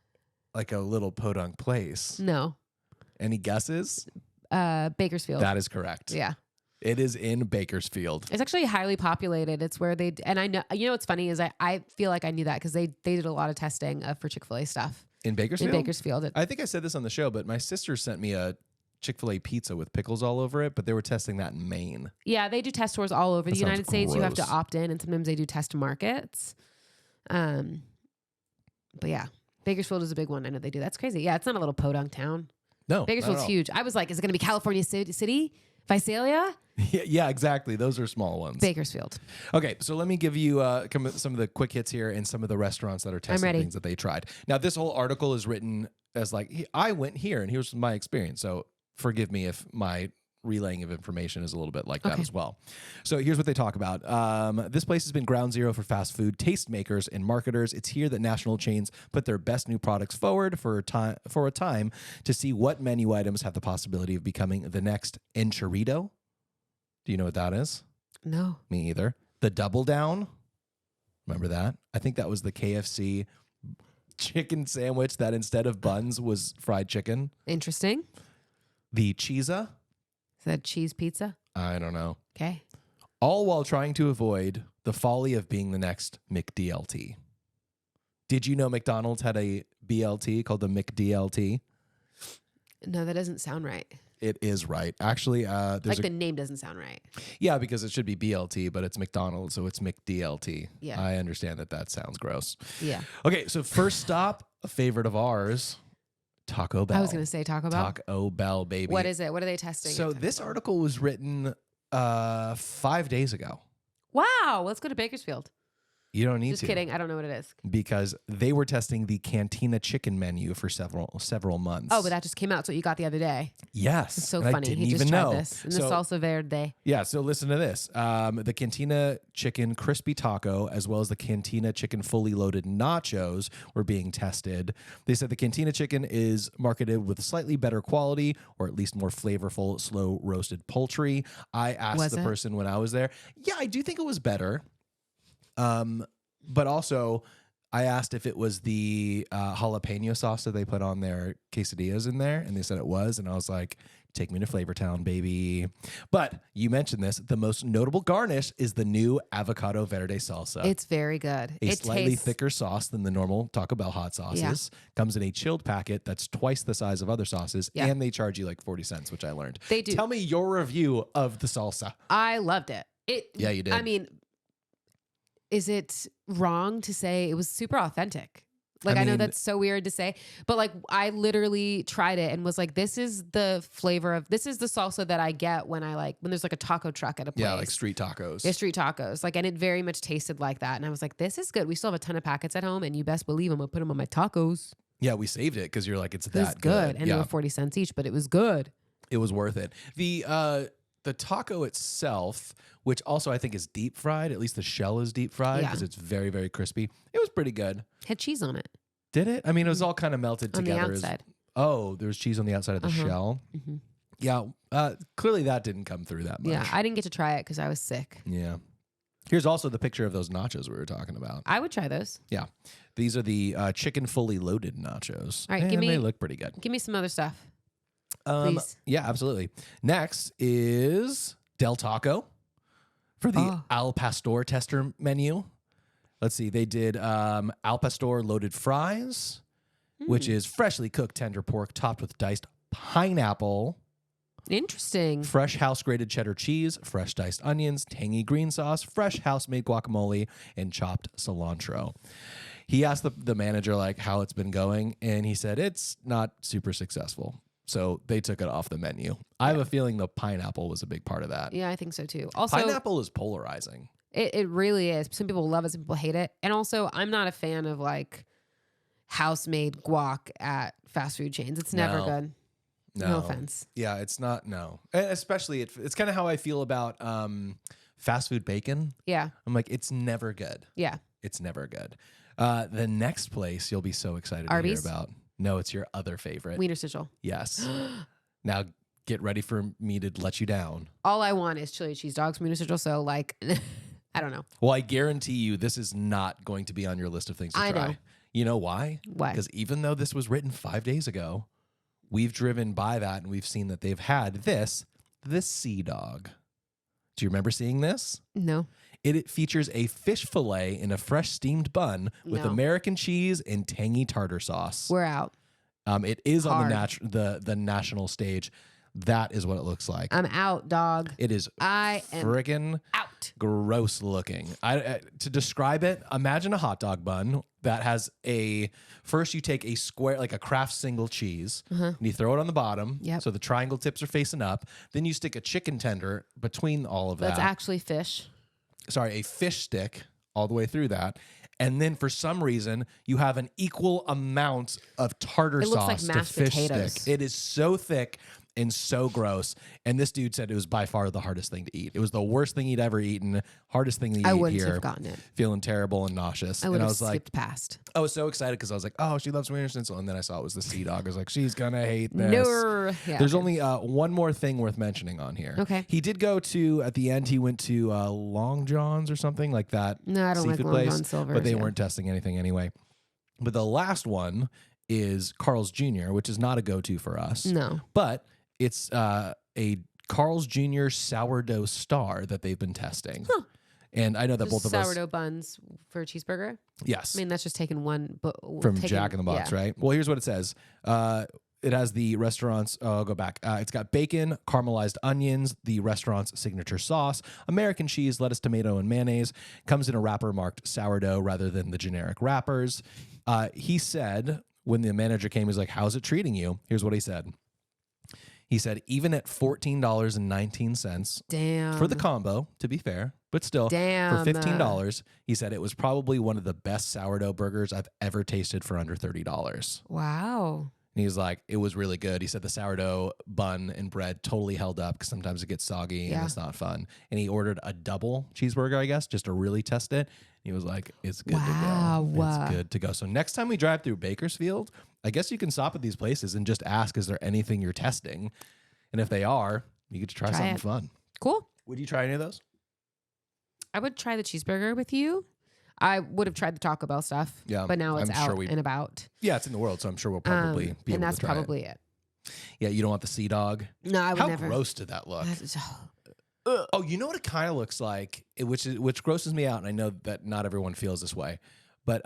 like a little podunk place. No. Any guesses? Bakersfield. That is correct. Yeah. It is in Bakersfield. It's actually highly populated. It's where and I know, what's funny is I feel like I knew that because they did a lot of testing for Chick-fil-A stuff. In Bakersfield? In Bakersfield. I think I said this on the show, but my sister sent me a Chick-fil-A pizza with pickles all over it, but they were testing that in Maine. Yeah, they do test stores all over the United States. You have to gross. opt in, and sometimes they do test markets. But yeah, Bakersfield is a big one. I know they do. That's crazy. Yeah, it's not a little podunk town. No, Bakersfield's huge. I was like, is it going to be California City? Visalia? Yeah, exactly. Those are small ones. Bakersfield. Okay, so let me give you some of the quick hits here and some of the restaurants that are testing things that they tried. Now, this whole article is written as like, I went here and here's my experience. So forgive me if my relaying of information is a little bit like that as well. So here's what they talk about. This place has been ground zero for fast food tastemakers and marketers. It's here that national chains put their best new products forward for a time to see what menu items have the possibility of becoming the next enchilado. Do you know what that is? No. Me either. The Double Down. Remember that? I think that was the KFC chicken sandwich that instead of buns was fried chicken. Interesting. The Cheesa. Is that cheese pizza? I don't know. Okay. All while trying to avoid the folly of being the next McDLT. Did you know McDonald's had a BLT called the McDLT? No, that doesn't sound right. It is right. Actually, there's like the name doesn't sound right. Yeah, because it should be BLT, but it's McDonald's, so it's McDLT. Yeah. I understand that sounds gross. Yeah. Okay, so first stop, a favorite of ours, Taco Bell. I was going to say Taco Bell. Taco Bell, baby. What is it? What are they testing? So this article was written 5 days ago. Wow. Let's go to Bakersfield. You don't need to. Just kidding. I don't know what it is. Because they were testing the Cantina chicken menu for several months. Oh, but that just came out. So you got the other day. Yes. It's so and funny. I didn't He just even tried know. this. And the salsa verde. Yeah, so listen to this. The Cantina chicken crispy taco, as well as the Cantina chicken fully loaded nachos were being tested. They said the Cantina chicken is marketed with slightly better quality, or at least more flavorful, slow roasted poultry. I asked the person when I was there. Yeah, I do think it was better. But also, I asked if it was the jalapeno sauce that they put on their quesadillas in there, and they said it was. And I was like, take me to Flavor Town, baby. But you mentioned this. The most notable garnish is the new avocado verde salsa. It's very good. A slightly thicker sauce than the normal Taco Bell hot sauces. Yeah. Comes in a chilled packet that's twice the size of other sauces, and they charge you like 40 cents, which I learned. They do. Tell me your review of the salsa. I loved it. Yeah, you did. I mean, is it wrong to say it was super authentic? Like, I know that's so weird to say, but like, I literally tried it and was like, this is the flavor of, this is the salsa that I get when there's like a taco truck at a place. Yeah, like street tacos. Yeah, street tacos. Like, and it very much tasted like that. And I was like, this is good. We still have a ton of packets at home, and you best believe I'm going to put them on my tacos. Yeah, we saved it because you're like, it's It was that good. And they were 40 cents each, but it was good. It was worth it. The taco itself, which also I think is deep fried, at least the shell is deep fried because it's very, very crispy. It was pretty good. Had cheese on it. Did it? I mean, it was all kind of melted On together. the outside. There was cheese on the outside of the shell. Mm-hmm. Yeah, clearly that didn't come through that much. Yeah, I didn't get to try it because I was sick. Yeah. Here's also the picture of those nachos we were talking about. I would try those. Yeah. These are the chicken fully loaded nachos. All right, and they look pretty good. Give me some other stuff. Please. Yeah, absolutely. Next is Del Taco for the Al Pastor tester menu. Let's see. They did Al Pastor loaded fries, which is freshly cooked tender pork topped with diced pineapple. Interesting. Fresh house grated cheddar cheese, fresh diced onions, tangy green sauce, fresh house made guacamole, and chopped cilantro. He asked the manager like how it's been going, and he said it's not super successful. So they took it off the menu. I have a feeling the pineapple was a big part of that. Yeah, I think so too. Also, pineapple is polarizing. It really is. Some people love it, some people hate it. And also, I'm not a fan of like house-made guac at fast food chains. It's never good. No offense. Yeah, it's not. No, and especially it's kind of how I feel about fast food bacon. Yeah, I'm like, it's never good. Yeah, it's never good. The next place you'll be so excited Arby's? to hear about. No, it's your other favorite. Wiener Schnitzel. Yes. Now get ready for me to let you down. All I want is chili cheese dogs from Wiener Schnitzel. So like, I don't know. Well, I guarantee you this is not going to be on your list of things to try. know. You know why? Why? Because even though this was written 5 days ago, we've driven by that and we've seen that they've had the Sea Dog. Do you remember seeing this? No. It features a fish fillet in a fresh steamed bun with No. American cheese and tangy tartar sauce. We're out. It is Hard. on the national stage. That is what it looks like. I'm out, dog. It is I am friggin' out. gross looking. To describe it, imagine a hot dog bun that has first you take a square, like a Kraft single cheese, and you throw it on the bottom. Yep. So the triangle tips are facing up. Then you stick a chicken tender between all of That's that. actually fish. Sorry, a fish stick all the way through that. And then for some reason, you have an equal amount of tartar It looks like sauce to mashed fish potatoes. stick. It is so thick and so gross. And this dude said it was by far the hardest thing to eat. It was the worst thing he'd ever eaten, hardest thing to eat I wouldn't here. have gotten it. Feeling terrible and nauseous. I would And I have was like, skipped past. I was so excited because I was like, oh, she loves Wiener Schnitzel. And then I saw it was the Sea Dog. I was like, she's going to hate this. No. Yeah, There's okay. only one more thing worth mentioning on here. Okay. He did go to, at the end, he went to Long John's or something like that. No, I don't like seafood Long place, John Silver's. but they yeah. weren't testing anything anyway. But the last one is Carl's Jr., which is not a go-to for us. No. But it's a Carl's Jr. sourdough star that they've been testing. Huh. And I know that Just both of us... sourdough buns for a cheeseburger. Yes. I mean, that's just taking one. From Jack in the Box, yeah. right? Well, here's what it says. It has the restaurant's, I'll go back. It's got bacon, caramelized onions, the restaurant's signature sauce, American cheese, lettuce, tomato, and mayonnaise. Comes in a wrapper marked sourdough rather than the generic wrappers. He said, when the manager came, he's like, how's it treating you? Here's what he said. He said, even at $14.19 Damn. for the combo, to be fair, but still, Damn. for $15, he said it was probably one of the best sourdough burgers I've ever tasted for under $30. Wow. And he was like, it was really good. He said the sourdough bun and bread totally held up because sometimes it gets soggy and it's not fun. And he ordered a double cheeseburger, I guess, just to really test it. He was like, it's good to go. It's good to go. So next time we drive through Bakersfield, I guess you can stop at these places and just ask, is there anything you're testing? And if they are, you get to try something fun. Cool. Would you try any of those? I would try the cheeseburger with you. I would have tried the Taco Bell stuff. Yeah, But now it's I'm out sure and about. Yeah, it's in the world, so I'm sure we'll probably be able to try and that's probably it. Yeah, you don't want the Sea Dog? No, I would How never. gross did that look? That's- Oh, you know what it kind of looks like, which grosses me out, and I know that not everyone feels this way, but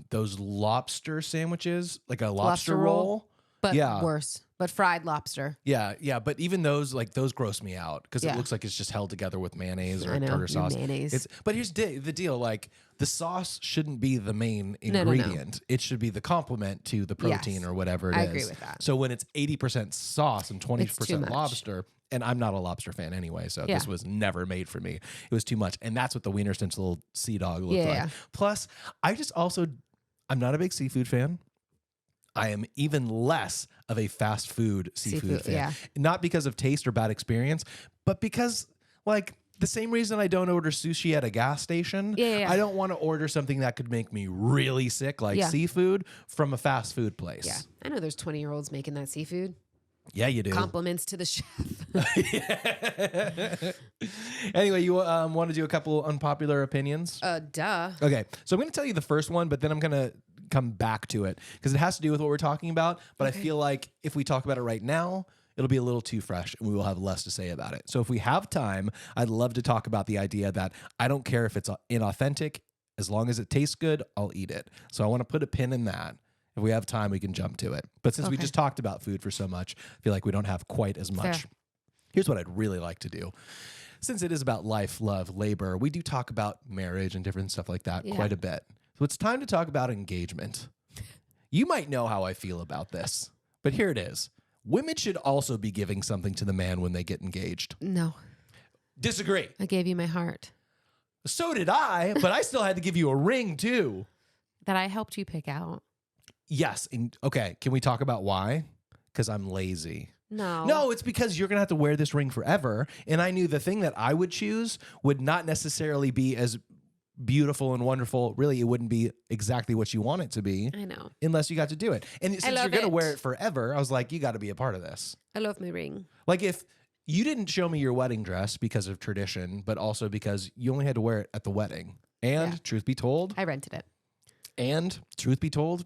those lobster sandwiches, like a lobster roll. But Yeah. worse. But fried lobster. Yeah, but even those gross me out because Yeah. it looks like it's just held together with mayonnaise or I know, tartar your sauce. mayonnaise. But here's the deal: like the sauce shouldn't be the main No. ingredient; it should be the complement to the protein Yes. or whatever it is. I agree with that. So when it's 80% sauce and 20% much. lobster, and I'm not a lobster fan anyway, so this was never made for me. It was too much, and that's what the Wiener Schnitzel Sea Dog looked like. Plus, I'm not a big seafood fan. I am even less of a fast food seafood fan. yeah. Not because of taste or bad experience, but because, like, the same reason I don't order sushi at a gas station. Yeah. I don't want to order something that could make me really sick, like seafood, from a fast food place. Yeah. I know there's 20-year-olds making that seafood. Yeah, you do. Compliments to the chef. Anyway, you want to do a couple unpopular opinions? Duh. Okay, so I'm going to tell you the first one, but then I'm going to come back to it because it has to do with what we're talking about. But I feel like if we talk about it right now, it'll be a little too fresh and we will have less to say about it. So if we have time, I'd love to talk about the idea that I don't care if it's inauthentic. As long as it tastes good, I'll eat it. So I want to put a pin in that. If we have time, we can jump to it. But since we just talked about food for so much, I feel like we don't have quite as much. Fair. Here's what I'd really like to do. Since it is about life, love, labor, we do talk about marriage and different stuff like that quite a bit. So it's time to talk about engagement. You might know how I feel about this, but here it is. Women should also be giving something to the man when they get engaged. No. Disagree. I gave you my heart. So did I, but I still had to give you a ring too. That I helped you pick out. Yes. Okay. Can we talk about why? Because I'm lazy. No. No, it's because you're going to have to wear this ring forever. And I knew the thing that I would choose would not necessarily be as beautiful and wonderful. Really, it wouldn't be exactly what you want it to be. I know. Unless you got to do it. And since you're going to wear it forever, I was like, you got to be a part of this. I love my ring. Like if you didn't show me your wedding dress because of tradition, but also because you only had to wear it at the wedding. And truth be told, I rented it. And truth be told,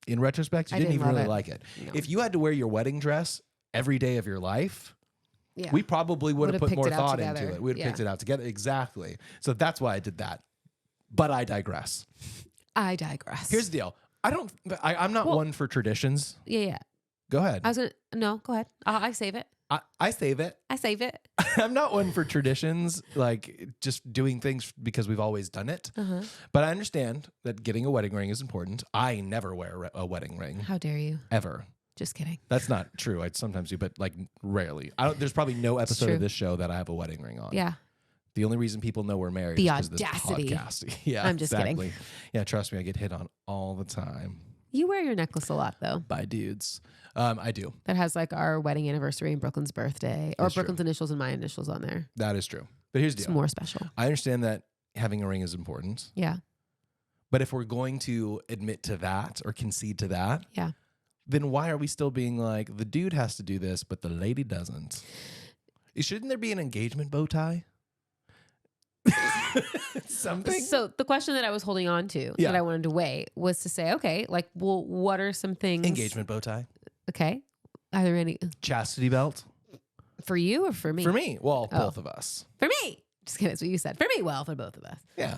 in retrospect, you didn't even really like it. No. If you had to wear your wedding dress every day of your life, Yeah. We probably would have put picked more it out thought together. into it. We would have Yeah. picked it out together. Exactly. So that's why I did that. But I digress. I digress. Here's the deal. I'm not one for traditions. Yeah. Go ahead. No, go ahead. I save it. I save it. I save it. I'm not one for traditions, like just doing things because we've always done it. But I understand that getting a wedding ring is important. I never wear a wedding ring. How dare you? Ever. Just kidding. That's not true. I sometimes do, but like rarely. There's probably no episode of this show that I have a wedding ring on. Yeah. The only reason people know we're married The is because audacity. this podcast. Yeah, I'm just exactly. kidding. Yeah, trust me, I get hit on all the time You wear your necklace a lot, though. by dudes. I do. That has like our wedding anniversary and Brooklyn's birthday, or That's Brooklyn's initials and my initials on there. That is true. But here's the It's deal. more special. I understand that having a ring is important. Yeah. But if we're going to admit to that or concede to that, Yeah. then why are we still being like, the dude has to do this, but the lady doesn't? Shouldn't there be an engagement bow tie? Something? So the question that I was holding on to that I wanted to weigh was to say, okay, like, well, what are some things? Engagement bow tie. Okay. Are there any Chastity belt. for you or for me? For me. Well, both of us. For me. Just kidding. That's what you said. For me. Well, for both of us. Yeah.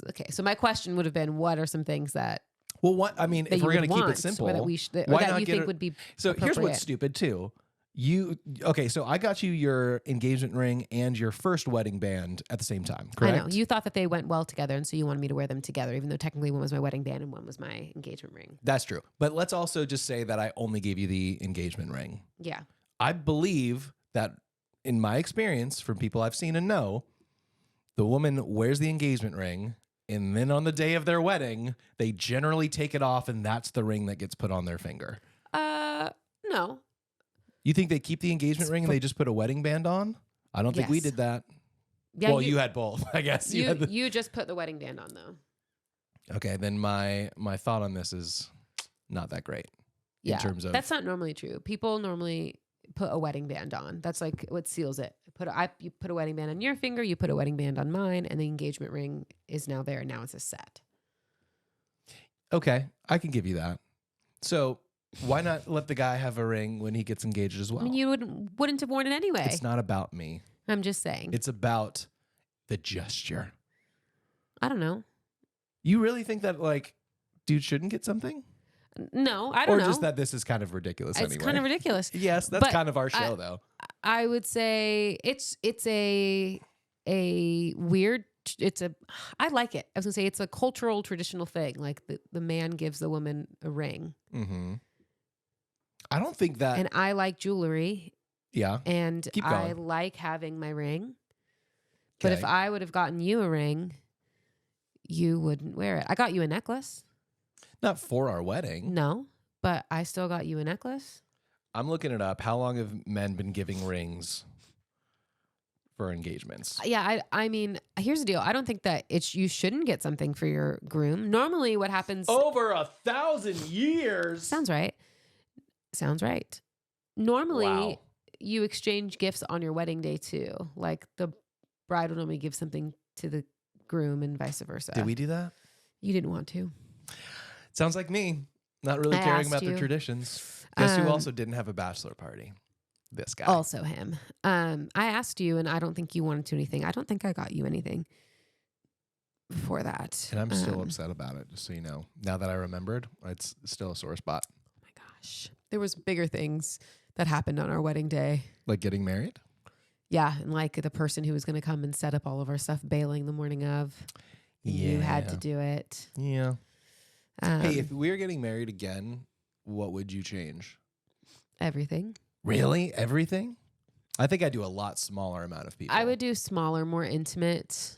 Okay. So my question would have been, what are some things that Well, what I mean, if we're going to keep it simple, or that we should, or why that not you get think a- would be So here's appropriate? what's stupid too. So I got you your engagement ring and your first wedding band at the same time, correct? I know. You thought that they went well together, and so you wanted me to wear them together, even though technically one was my wedding band and one was my engagement ring. That's true. But let's also just say that I only gave you the engagement ring. Yeah. I believe that in my experience from people I've seen and know, the woman wears the engagement ring and then on the day of their wedding, they generally take it off and that's the ring that gets put on their finger. No. You think they keep the engagement ring and they just put a wedding band on? I don't think we Yes. did that. Yeah. Well, you had both, I guess. You just put the wedding band on though. Okay, then my thought on this is not that great. Yeah. In terms of That's not normally true. People normally put a wedding band on. That's like what seals it. You put a wedding band on your finger, you put a wedding band on mine, and the engagement ring is now there. Now it's a set. Okay, I can give you that. So why not let the guy have a ring when he gets engaged as well? I mean, you wouldn't have worn it anyway. It's not about me. I'm just saying. It's about the gesture. I don't know. You really think that like dude shouldn't get something? No, I don't know. Or just that this is kind of ridiculous It's anyway? kind of ridiculous. Yes, that's But kind of our show though. I would say it's a weird. I like it. I was gonna say it's a cultural traditional thing. Like the man gives the woman a ring. Mm-hmm. I don't think that. And I like jewelry. Yeah. And Keep I going. like having my ring. But if Okay. I would have gotten you a ring, you wouldn't wear it. I got you a necklace. Not for our wedding. No, but I still got you a necklace. I'm looking it up. How long have men been giving rings for engagements? Yeah, I mean, here's the deal. I don't think that you shouldn't get something for your groom. Normally what happens Over 1,000 years. Sounds right. Sounds right. Normally Wow. you exchange gifts on your wedding day too. Like the bride will normally give something to the groom and vice versa. Did we do that? You didn't want to. Sounds like me. Not really I caring asked about the you. traditions. Guess who Um, also didn't have a bachelor party? This guy. Also him. I asked you and I don't think you wanted to anything. I don't think I got you anything before that. And I'm still upset about it, just so you know. Now that I remembered, it's still a sore spot. Oh my gosh. There was bigger things that happened on our wedding day. Like getting married? Yeah, and like the person who was going to come and set up all of our stuff bailing the morning of. You had to do it. Yeah. Hey, if we were getting married again, what would you change? Everything. Really? Everything? I think I'd do a lot smaller amount of people. I would do smaller, more intimate.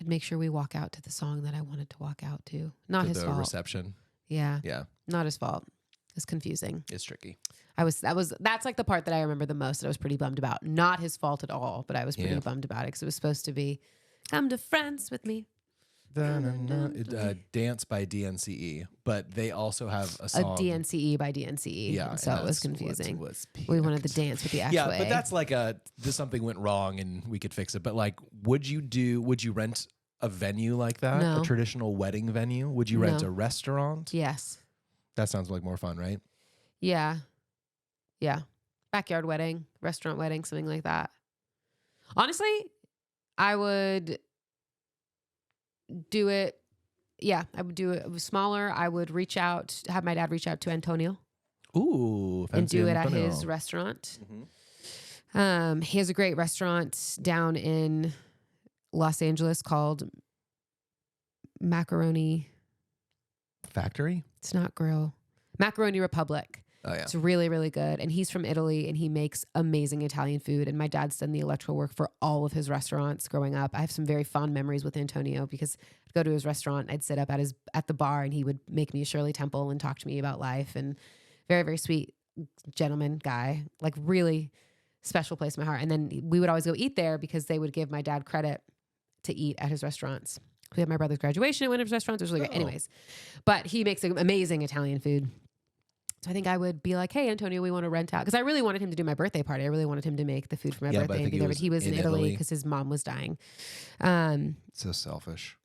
I'd make sure we walk out to the song that I wanted to walk out to. Not For his the fault. reception. Yeah, Yeah, not his fault. It's confusing. it's tricky. That's like the part that I remember the most that I was pretty bummed about. Not his fault at all, but I was pretty Yeah. bummed about it because it was supposed to be, come to France with me. Dance by DNCE, but they also have a A song. DNCE by DNCE. Yeah, and so and it was that's what confusing. was We wanted to picked. dance with the actual Yeah, but that's like something went wrong and we could fix it. But like, would you rent a venue like that? No. A traditional wedding venue? Would you rent No. a restaurant? Yes. That sounds like more fun, right? Yeah. Yeah. backyard wedding, restaurant wedding, something like that. Honestly, I would do it. Yeah, I would do it smaller. I would have my dad reach out to Antonio. Ooh, and do it Antonio. at his restaurant. Mm-hmm. He has a great restaurant down in Los Angeles called Macaroni Factory? It's not Grill. Macaroni Republic. Oh, yeah. It's really, really good. And he's from Italy and he makes amazing Italian food. And my dad's done the electrical work for all of his restaurants growing up. I have some very fond memories with Antonio because I'd go to his restaurant, I'd sit up at the bar and he would make me a Shirley Temple and talk to me about life. And very, very sweet gentleman guy, like really special place in my heart. And then we would always go eat there because they would give my dad credit to eat at his restaurants. We had my brother's graduation at one of his restaurants. It was really great. Anyways, but he makes amazing Italian food. So I think I would be like, hey, Antonio, we want to rent out. Because I really wanted him to do my birthday party. I really wanted him to make the food for my birthday and be there. But he was in Italy because his mom was dying. So selfish.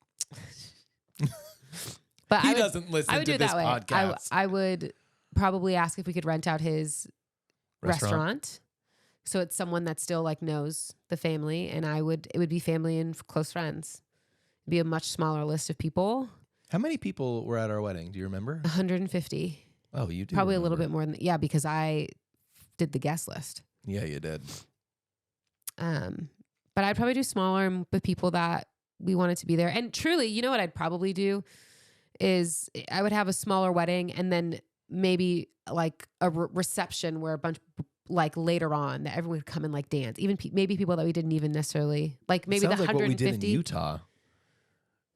But he doesn't listen to this podcast. I would probably ask if we could rent out his restaurant. So it's someone that still like knows the family. And it would be family and close friends. It'd be a much smaller list of people. How many people were at our wedding? Do you remember? 150. Oh, you do. Probably a little bit more than because I did the guest list. Yeah, you did. But I'd probably do smaller with people that we wanted to be there. And truly, you know what I'd probably do is I would have a smaller wedding and then maybe like a reception where a bunch like later on that everyone would come and like dance. Even maybe people that we didn't even necessarily like. Maybe the 150. Like what we did in Utah.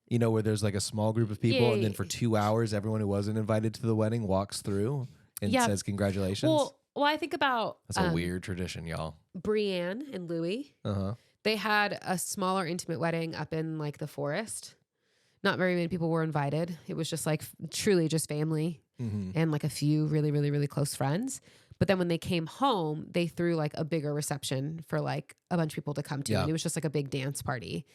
You know, where there's like a small group of people and then for 2 hours, everyone who wasn't invited to the wedding walks through and says congratulations. Well, I think about... That's a weird tradition, y'all. Brienne and Louis, they had a smaller intimate wedding up in like the forest. Not very many people were invited. It was just like truly just family and like a few really, really, really close friends. But then when they came home, they threw like a bigger reception for like a bunch of people to come to. And it was just like a big dance party.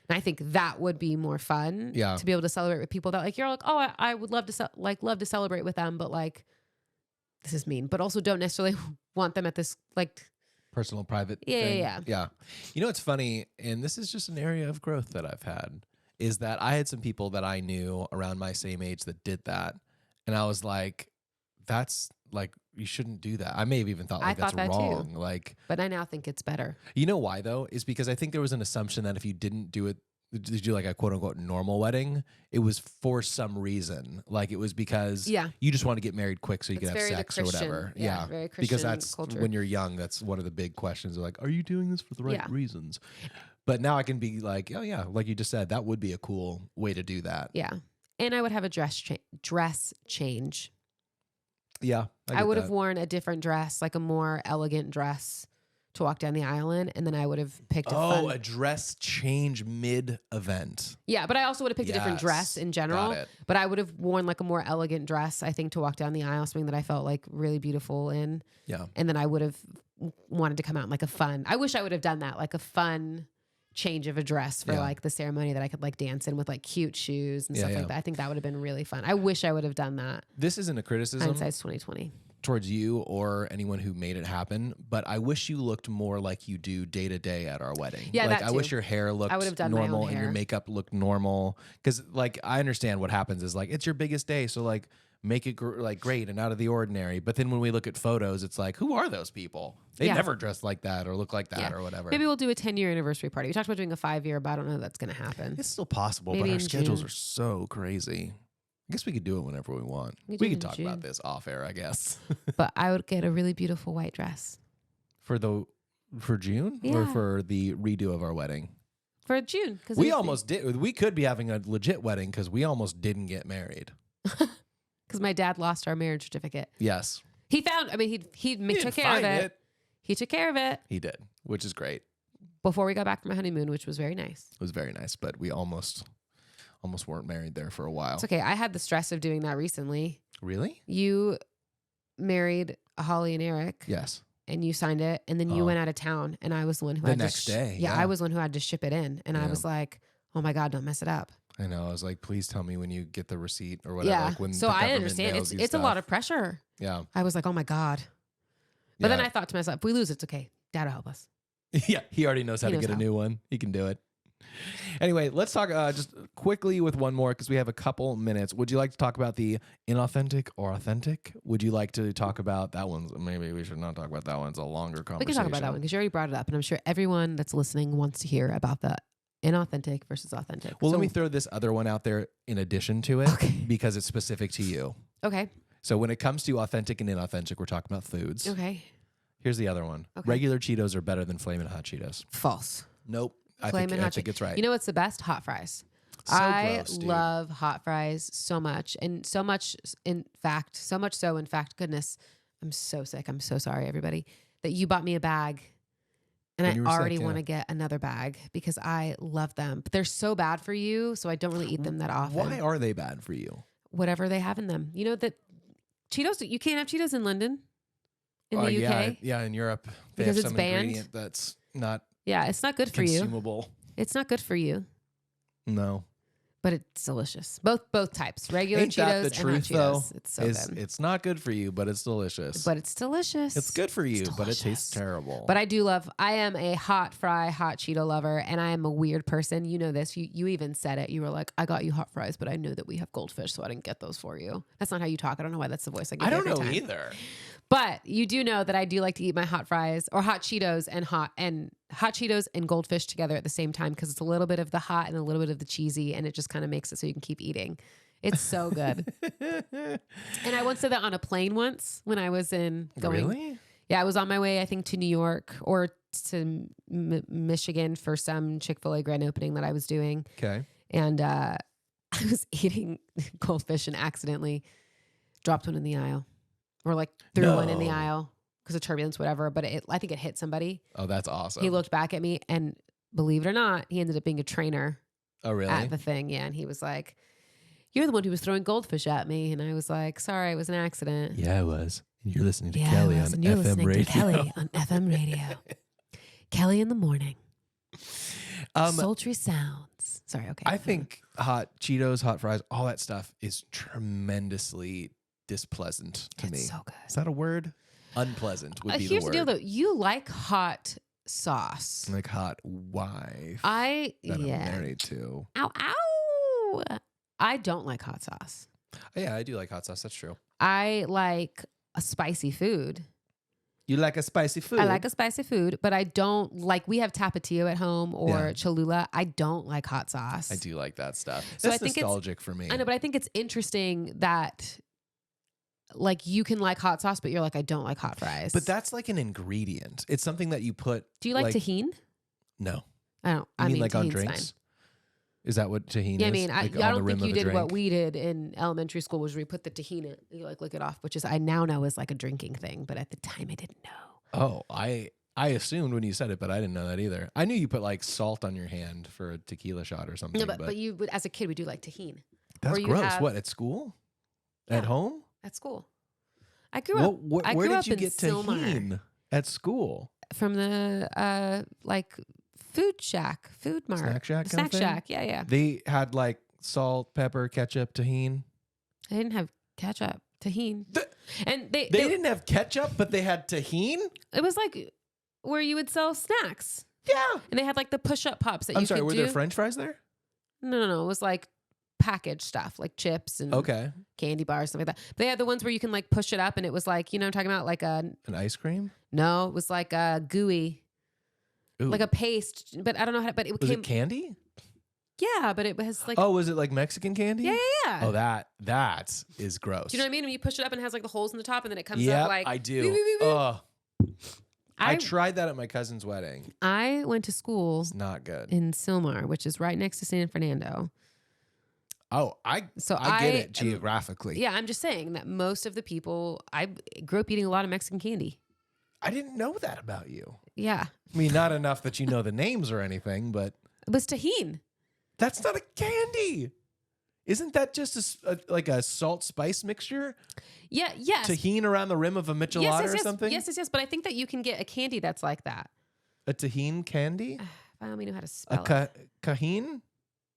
And I think that would be more fun to be able to celebrate with people that like, you're like, oh, I would love to love to celebrate with them. But like, this is mean, but also don't necessarily want them at this like personal, private thing. Yeah. You know, what's funny. And this is just an area of growth that I've had is that I had some people that I knew around my same age that did that. And I was like, that's like, you shouldn't do that. I may have even thought like that's wrong. Too. Like, but I now think it's better. You know why though? Is because I think there was an assumption that if you didn't do it, do like a quote unquote normal wedding, it was for some reason. Like it was because you just want to get married quick so you can have sex or whatever. Yeah, very Christian because that's culture. When you're young, that's one of the big questions. Of like, are you doing this for the right reasons? But now I can be like, oh yeah, like you just said, that would be a cool way to do that. Yeah, and I would have a dress change. Yeah, I would have worn a different dress, like a more elegant dress to walk down the aisle in, and then I would have picked a dress change mid-event. Yeah, but I also would have picked a different dress in general. But I would have worn like a more elegant dress, I think, to walk down the aisle, something that I felt like really beautiful in. Yeah. And then I would have wanted to come out in like I wish I would have done that, like a fun change of a dress for like the ceremony that I could like dance in with like cute shoes and stuff like that. I think that would have been really fun. I wish I would have done that. This isn't a criticism. Hindsight's 2020. Towards you or anyone who made it happen, but I wish you looked more like you do day to day at our wedding. Yeah, like that I too. wish your hair looked normal and your makeup looked normal. Because like I understand what happens is like it's your biggest day, so like make it like great and out of the ordinary. But then when we look at photos, it's like, who are those people? They never dress like that or look like that or whatever. Maybe we'll do a 10-year anniversary party. We talked about doing a 5-year, but I don't know if that's going to happen. It's still possible, but our schedules are so crazy. I guess we could do it whenever we want. We could talk about this off air, I guess. But I would get a really beautiful white dress. For June? Or for the redo of our wedding? For June. We almost did. We could be having a legit wedding because we almost didn't get married. Because my dad lost our marriage certificate. Yes. He took care of it. He took care of it. He did, which is great. Before we got back from a honeymoon, which was very nice. It was very nice, but we almost weren't married there for a while. It's okay. I had the stress of doing that recently. Really? You married Holly and Eric. Yes. And you signed it, and then you went out of town, and I was the one who had next day. Yeah, I was the one who had to ship it in, and I was like, "Oh my God, don't mess it up." I know. I was like, "Please tell me when you get the receipt or whatever." Yeah. Like when so I understand. It's a lot of pressure. Yeah. I was like, "Oh my God." But then I thought to myself, if we lose, it's okay. Dad will help us. Yeah, he already knows how to get a new one. He can do it. Anyway, let's talk just quickly with one more because we have a couple minutes. Would you like to talk about the inauthentic or authentic? Would you like to talk about that one? Maybe we should not talk about that one. It's a longer conversation. We can talk about that one because you already brought it up, and I'm sure everyone that's listening wants to hear about the inauthentic versus authentic. Well, let me throw this other one out there in addition to it because it's specific to you. Okay. So when it comes to authentic and inauthentic, we're talking about foods. Okay. Here's the other one. Okay. Regular Cheetos are better than Flamin' Hot Cheetos. False. Nope. I think it's right. You know what's the best? Hot fries. So I gross, dude. love hot fries so much. And so much, in fact, goodness, I'm so sick. I'm so sorry, everybody, that you bought me a bag. And When you I were already sick, want to get another bag because I love them. But they're so bad for you, so I don't really eat them that often. Why are they bad for you? Whatever they have in them. You know that Cheetos, you can't have Cheetos in London, in the UK. Yeah, in Europe. They Because have it's some banned? ingredient that's not Yeah, it's not good for you. consumable. It's not good for you, No. but it's delicious. Both types, regular Ain't Cheetos that the and truth, hot though? Cheetos. It's so good. It's not good for you, but it's delicious. But it's delicious. It's good for you, It's but it tastes delicious. terrible. But I am a hot Cheeto lover, and I am a weird person. You know this. You even said it. You were like, I got you hot fries, but I knew that we have goldfish, so I didn't get those for you. That's not how you talk. I don't know why that's the voice I give I you don't every know time. either. But you do know that I do like to eat my hot fries or hot Cheetos and hot Cheetos and goldfish together at the same time because it's a little bit of the hot and a little bit of the cheesy, and it just kind of makes it so you can keep eating. It's so good. And I once did that on a plane once when I was going. Really? Yeah, I was on my way, I think, to New York or to Michigan for some Chick-fil-A grand opening that I was doing. Okay. And I was eating goldfish and accidentally dropped one in the aisle. Or like threw one in the aisle because of turbulence, whatever. But I think it hit somebody. Oh, that's awesome. He looked back at me and believe it or not, he ended up being a trainer Oh, really? at the thing. Yeah. And he was like, you're the one who was throwing goldfish at me. And I was like, sorry, it was an accident. Yeah, I was. You're listening to Yeah, Kelly I was. on And you're FM listening radio. to Kelly on FM radio. Kelly in the morning. Sultry sounds. Sorry, okay. I think hot Cheetos, hot fries, all that stuff is tremendously displeasant to me. It's so good. Is that a word? Unpleasant would be Here's the word. the deal, though. You like hot sauce. Like hot wife I that I'm married to. Ow, ow. I don't like hot sauce. Yeah, I do like hot sauce. That's true. I like a spicy food. You like a spicy food? I like a spicy food, but I don't like, we have Tapatio at home or Cholula. I don't like hot sauce. I do like that stuff. So That's I think nostalgic for me. I know, but I think it's interesting that like you can like hot sauce, but you're like, I don't like hot fries. But that's like an ingredient. It's something that you put. Do you like tahini? No. I don't. You I mean mean, like on tahini's drinks? fine. Is that what tahini is? Yeah, I mean, Like I on the don't rim think you of a did what drink? we did in elementary school was we put the tahini, you like lick it off, which is I now know is like a drinking thing, but at the time I didn't know. Oh, I assumed when you said it, but I didn't know that either. I knew you put like salt on your hand for a tequila shot or something. No, but you would, as a kid, we do like tahini. That's or you gross. have- What, at school? At Yeah. home? At school. I grew up. I Where grew did up you in get Sylmar. tahini at school? From the like food shack, food mart, Snack shack kind of snack thing? shack. Yeah, yeah. They had like salt, pepper, ketchup, tahini. I didn't have ketchup, tahini, and they didn't have ketchup, but they had tahini? It was like where you would sell snacks, Yeah. and they had like the push-up pops that I'm you sorry, could were do. there French fries there? No. It was like packaged stuff, like chips and Okay. candy bars, stuff like that. But they had the ones where you can like push it up, and it was like, you know, what I'm talking about like An ice cream? no, it was like a gooey, Ooh. like a paste. But I don't know how. But it Was came, it candy? yeah. But it was like, Oh, was it like Mexican candy? yeah. Oh, that is gross. Do you know what I mean? When you push it up and it has like the holes in the top, and then it comes Yeah, up like I do. wee, wee, wee, wee. Oh, I I tried that at my cousin's wedding. I went to school It's not good. in Sylmar, which is right next to San Fernando. Oh, I So get it geographically. Yeah, I'm just saying that most of the people, I grew up eating a lot of Mexican candy. I didn't know that about you. Yeah, I mean, not enough that you know the names or anything, but it was tahini. that's not a candy. Isn't that just like a salt spice mixture? Yeah, yes. Tahini around the rim of a michelada or something? Yes. But I think that you can get a candy that's like that. A tahini candy? If I only knew how to A spell it. cajin?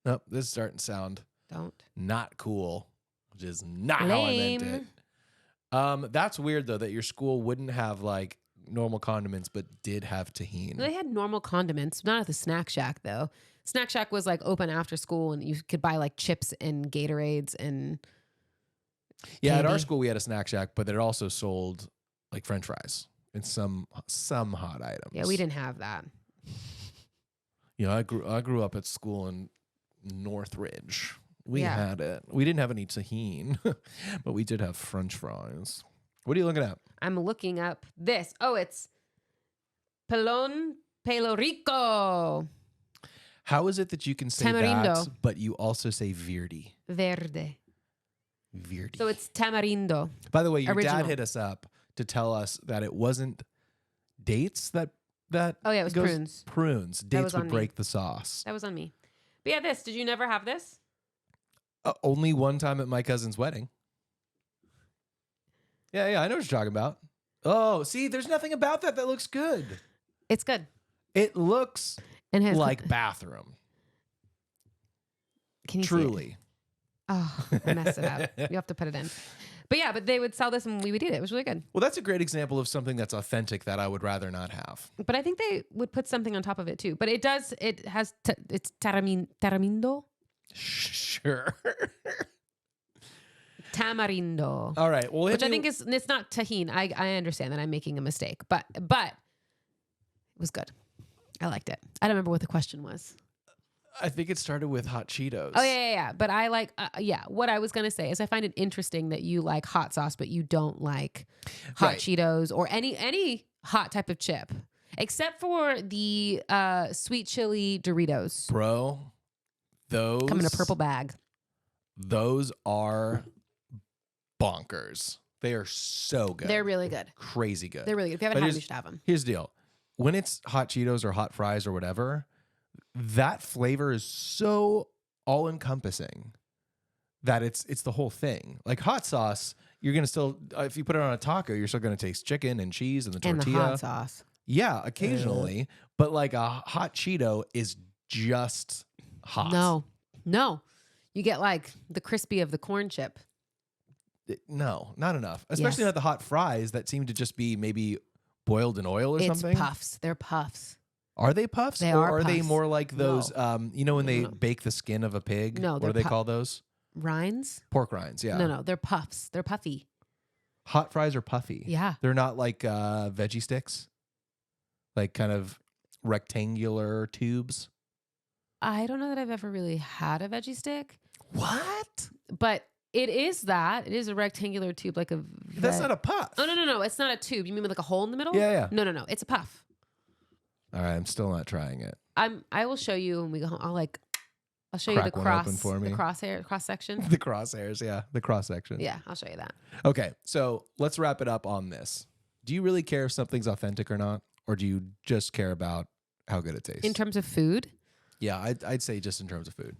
Nope, this is starting to sound Don't. not cool, which is not how I meant Lame. it. That's weird though that your school wouldn't have like normal condiments, but did have tahini. They had normal condiments, not at the Snack Shack though. Snack Shack was like open after school, and you could buy like chips and Gatorades and Yeah, at candy. our school we had a Snack Shack, but it also sold like French fries and some hot items. Yeah, we didn't have that. You know, I grew up at school in Northridge. We Yeah. had it. We didn't have any tahini, but we did have French fries. What are you looking at? I'm looking up this. Oh, it's Pelon Pelo Rico How is it that you can say Tamarindo. that, but you also say Verdi? Verde. Verdi. So it's tamarindo. By the way, your original. dad hit us up to tell us that it wasn't dates that Oh yeah, it was goes- prunes. Prunes. Dates was would on me. break the sauce. That was on me. But yeah, this. Did you never have this? Only one time at my cousin's wedding. Yeah, I know what you're talking about. Oh, see, there's nothing about that looks good. It's good. It looks And has like bathroom. Can you see it? Truly. Oh, I messed it up. You have to put it in. But yeah, but they would sell this and we would eat it. It was really good. Well, that's a great example of something that's authentic that I would rather not have. But I think they would put something on top of it too. But it has, it's tamarindo? Sure. Tamarindo. All right. Well, Which I think it's not tahini. I understand that I'm making a mistake, but it was good. I liked it. I don't remember what the question was. I think it started with hot Cheetos. Oh yeah. But I like, what I was going to say is I find it interesting that you like hot sauce, but you don't like hot Right. Cheetos or any hot type of chip, except for the sweet chili Doritos. Bro, those Come in a purple bag. Those are bonkers. They are so good. They're really good. crazy good. They're really good. If you haven't But had them, here's- you should have them. Here's the deal. When it's hot Cheetos or hot fries or whatever, that flavor is so all encompassing that it's the whole thing. Like hot sauce, you're going to still, if you put it on a taco, you're still going to taste chicken and cheese and the And tortilla. the hot sauce. Yeah, occasionally. But like a hot Cheeto is just hot. No. You get like the crispy of the corn chip. No, not enough. Especially Yes. not the hot fries that seem to just be maybe boiled in oil or It's something. puffs. They're puffs. Are they puffs? They or are they puffs. more like those, you know, when they No. bake the skin of a pig? No, What they're do they pu- call those? Rinds? Pork rinds, yeah. No. They're puffs. They're puffy. Hot fries are puffy. Yeah. They're not like veggie sticks, like kind of rectangular tubes. I don't know that I've ever really had a veggie stick, What? but it is that. It is a rectangular tube, like a. That's not a puff. Oh no! It's not a tube. You mean with like a hole in the middle? Yeah. No. It's a puff. All right, I'm still not trying it. I will show you when we go home. I'll show Crack you the one open for me. the cross section. The crosshairs, yeah, the cross section. Yeah, I'll show you that. Okay, so let's wrap it up on this. Do you really care if something's authentic or not? Or do you just care about how good it tastes? In terms of food, Yeah, I'd say just in terms of food.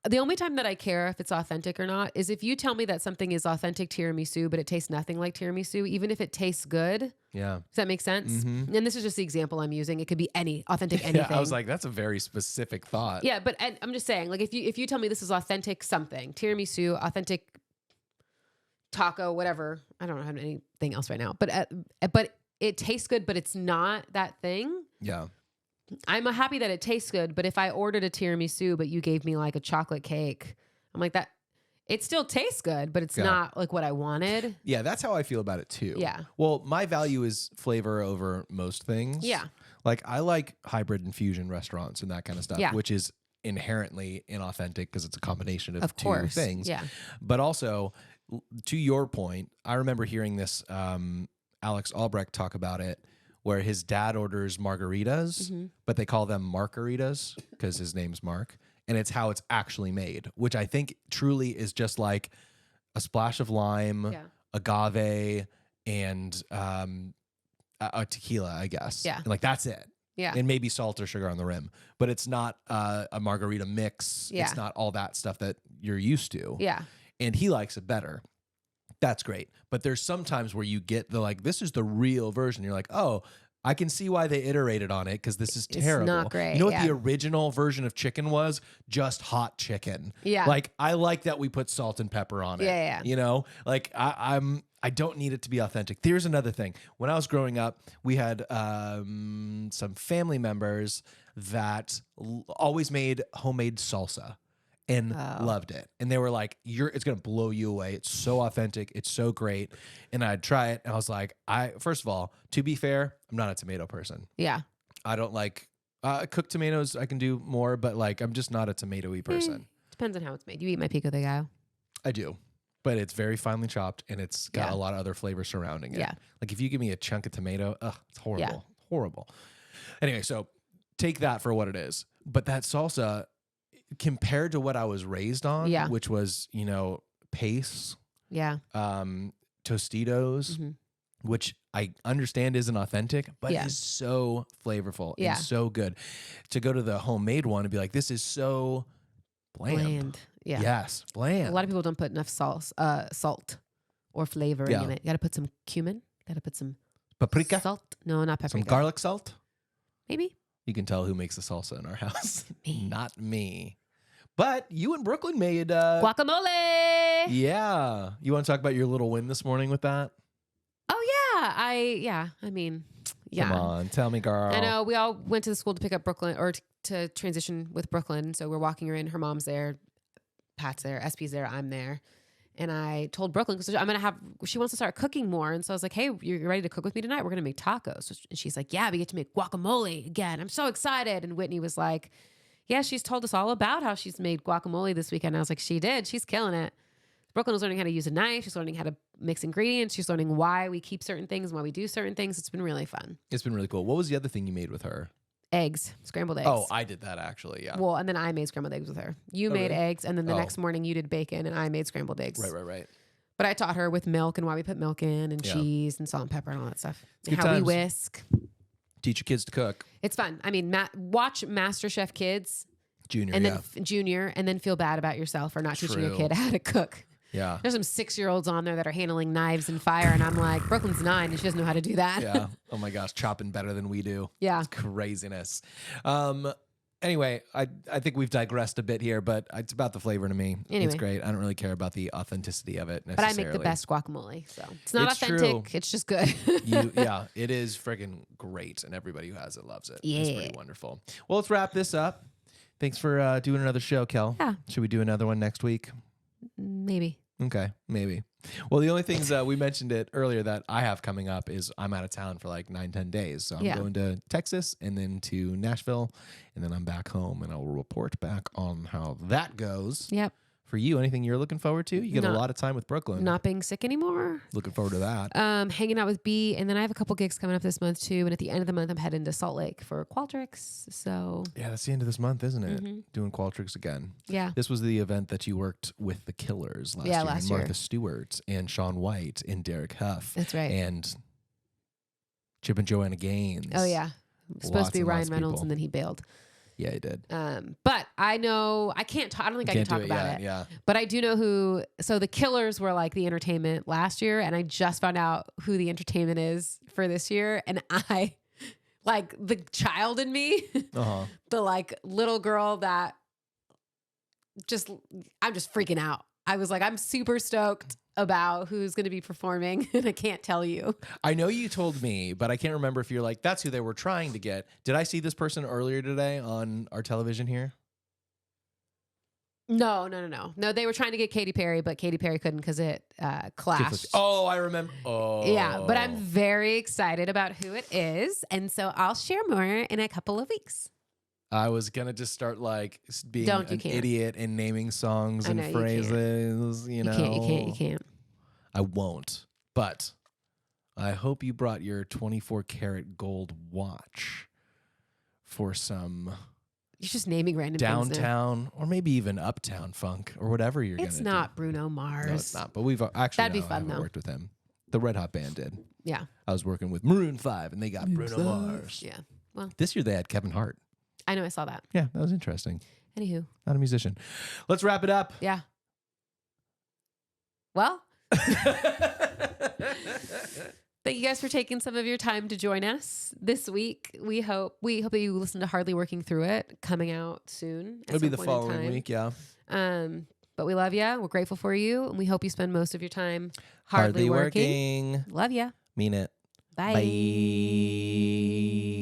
the only time that I care if it's authentic or not is if you tell me that something is authentic tiramisu, but it tastes nothing like tiramisu, even if it tastes good. Yeah. Does that make sense? Mhm. And this is just the example I'm using. It could be any authentic anything. Yeah, I was like, that's a very specific thought. Yeah, but I'm just saying, like, if you tell me this is authentic something, tiramisu, authentic taco, whatever. I don't have anything else right now, but it tastes good, but it's not that thing. Yeah. I'm happy that it tastes good, but if I ordered a tiramisu, but you gave me like a chocolate cake, I'm like that. It still tastes good, but it's Yeah. not like what I wanted. Yeah, that's how I feel about it too. Yeah. Well, my value is flavor over most things. Yeah. Like I like hybrid and fusion restaurants and that kind of stuff, Yeah. which is inherently inauthentic because it's a combination of two course. things. Yeah. But also, to your point, I remember hearing this Alex Albrecht talk about it, where his dad orders margaritas, Mm-hmm. but they call them margaritas because his name's Mark, and it's how it's actually made, which I think truly is just like a splash of lime, Yeah. agave, and a tequila, I guess. Yeah. And like that's it. Yeah. And maybe salt or sugar on the rim, but it's not a margarita mix. Yeah. It's not all that stuff that you're used to. Yeah. And he likes it better. That's great. But there's sometimes where you get the like, this is the real version. You're like, oh, I can see why they iterated on it because this is terrible. It's not great. You know what the original version of chicken was? Just hot chicken. Yeah. Like I like that we put salt and pepper on it. Yeah. You know, like I don't need it to be authentic. Here's another thing. When I was growing up, we had some family members that always made homemade salsa. And loved it. And they were like, it's going to blow you away. It's so authentic. It's so great. And I'd try it. And I was like, first of all, to be fair, I'm not a tomato person. Yeah. I don't like cooked tomatoes. I can do more, but like, I'm just not a tomatoey person. Depends on how it's made. You eat my pico de gallo? I do. But it's very finely chopped and it's got a lot of other flavors surrounding it. Yeah. Like if you give me a chunk of tomato, it's horrible. Yeah. Horrible. Anyway, so take that for what it is. But that salsa, compared to what I was raised on, which was, pace, Tostitos, which I understand isn't authentic, but is so flavorful and so good. To go to the homemade one and be like, this is so bland. Yeah. Yes, bland. A lot of people don't put enough salt or flavoring in it. You got to put some cumin. Got to put some paprika. Salt. No, not paprika. Some garlic salt. Maybe. You can tell who makes the salsa in our house. Me. Not me. But you in Brooklyn made guacamole. Yeah. You want to talk about your little win this morning with that? Oh yeah. I mean, Come on, tell me, girl. I know we all went to the school to pick up Brooklyn or to transition with Brooklyn. So we're walking her in. Her mom's there, Pat's there, SP's there, I'm there. And I told Brooklyn, because she wants to start cooking more. And so I was like, hey, you're ready to cook with me tonight? We're going to make tacos. And she's like, yeah, we get to make guacamole again. I'm so excited. And Whitney was like, yeah, she's told us all about how she's made guacamole this weekend. And I was like, she did. She's killing it. Brooklyn was learning how to use a knife. She's learning how to mix ingredients. She's learning why we keep certain things and why we do certain things. It's been really fun. It's been really cool. What was the other thing you made with her? Eggs, scrambled eggs. Oh, I did that actually, yeah. Well, and then I made scrambled eggs with her. You made eggs, and then the next morning you did bacon, and I made scrambled eggs. Right. But I taught her with milk and why we put milk in, and cheese and salt and pepper and all that stuff. And how times. we whisk. Teach your kids to cook. It's fun. I mean, watch MasterChef Kids. Junior, and then Junior, and then feel bad about yourself for not teaching your kid how to cook. Yeah. There's some 6-year-olds on there that are handling knives and fire, and I'm like, Brooklyn's 9 and she doesn't know how to do that. Yeah. Oh my gosh, chopping better than we do. Yeah. It's craziness. Anyway, I think we've digressed a bit here, but it's about the flavor to me. Anyway. It's great. I don't really care about the authenticity of it necessarily. But I make the best guacamole, so it's not authentic. True. It's just good. Yeah, it is freaking great, and everybody who has it loves it. Yeah. It's pretty wonderful. Well, let's wrap this up. Thanks for doing another show, Kel. Yeah. Should we do another one next week? Maybe. Okay, maybe. Well, the only things we mentioned it earlier that I have coming up is I'm out of town for like 9-10 days. So I'm going to Texas and then to Nashville, and then I'm back home, and I'll report back on how that goes. Yep. For you, anything you're looking forward to? You get a lot of time with Brooklyn. Not being sick anymore. Looking forward to that. Hanging out with B, and then I have a couple gigs coming up this month too. And at the end of the month, I'm heading to Salt Lake for Qualtrics. So yeah, that's the end of this month, isn't it? Mm-hmm. Doing Qualtrics again. Yeah. This was the event that you worked with the Killers last year. Last year. Martha Stewart and Shaun White and Derek Huff. That's right. And Chip and Joanna Gaines. Oh yeah, supposed to be Ryan Reynolds, and then he bailed. Yeah, he did. But I know I can't. I don't think I can talk about it. Yeah. But I do know who. So the Killers were like the entertainment last year, and I just found out who the entertainment is for this year, and I, like the child in me, the like little girl that I'm just freaking out. I was like, I'm super stoked about who's going to be performing, and I can't tell you. I know you told me, but I can't remember if you're like, that's who they were trying to get. Did I see this person earlier today on our television here? No. No, they were trying to get Katy Perry, but Katy Perry couldn't because it clashed. Oh, I remember. Oh. Yeah, but I'm very excited about who it is, and so I'll share more in a couple of weeks. I was going to just start like being an idiot and naming songs and phrases. You know, You can't. I won't. But I hope you brought your 24 karat gold watch for some You're just naming random downtown or maybe even uptown funk or whatever you're going to do. It's not Bruno Mars. No, it's not. But we've actually That'd be fun, though. worked with him. The Red Hot Band did. Yeah. I was working with Maroon 5 and they got Bruno Mars. Yeah. Well, this year they had Kevin Hart. I know, I saw that. Yeah, that was interesting. Anywho. Not a musician. Let's wrap it up. Yeah. Well. Thank you guys for taking some of your time to join us this week. We hope that you listen to Hardly Working Through It, coming out soon. It'll be the following week, yeah. But we love you. We're grateful for you, and we hope you spend most of your time Hardly working. Love ya. Mean it. Bye. Bye.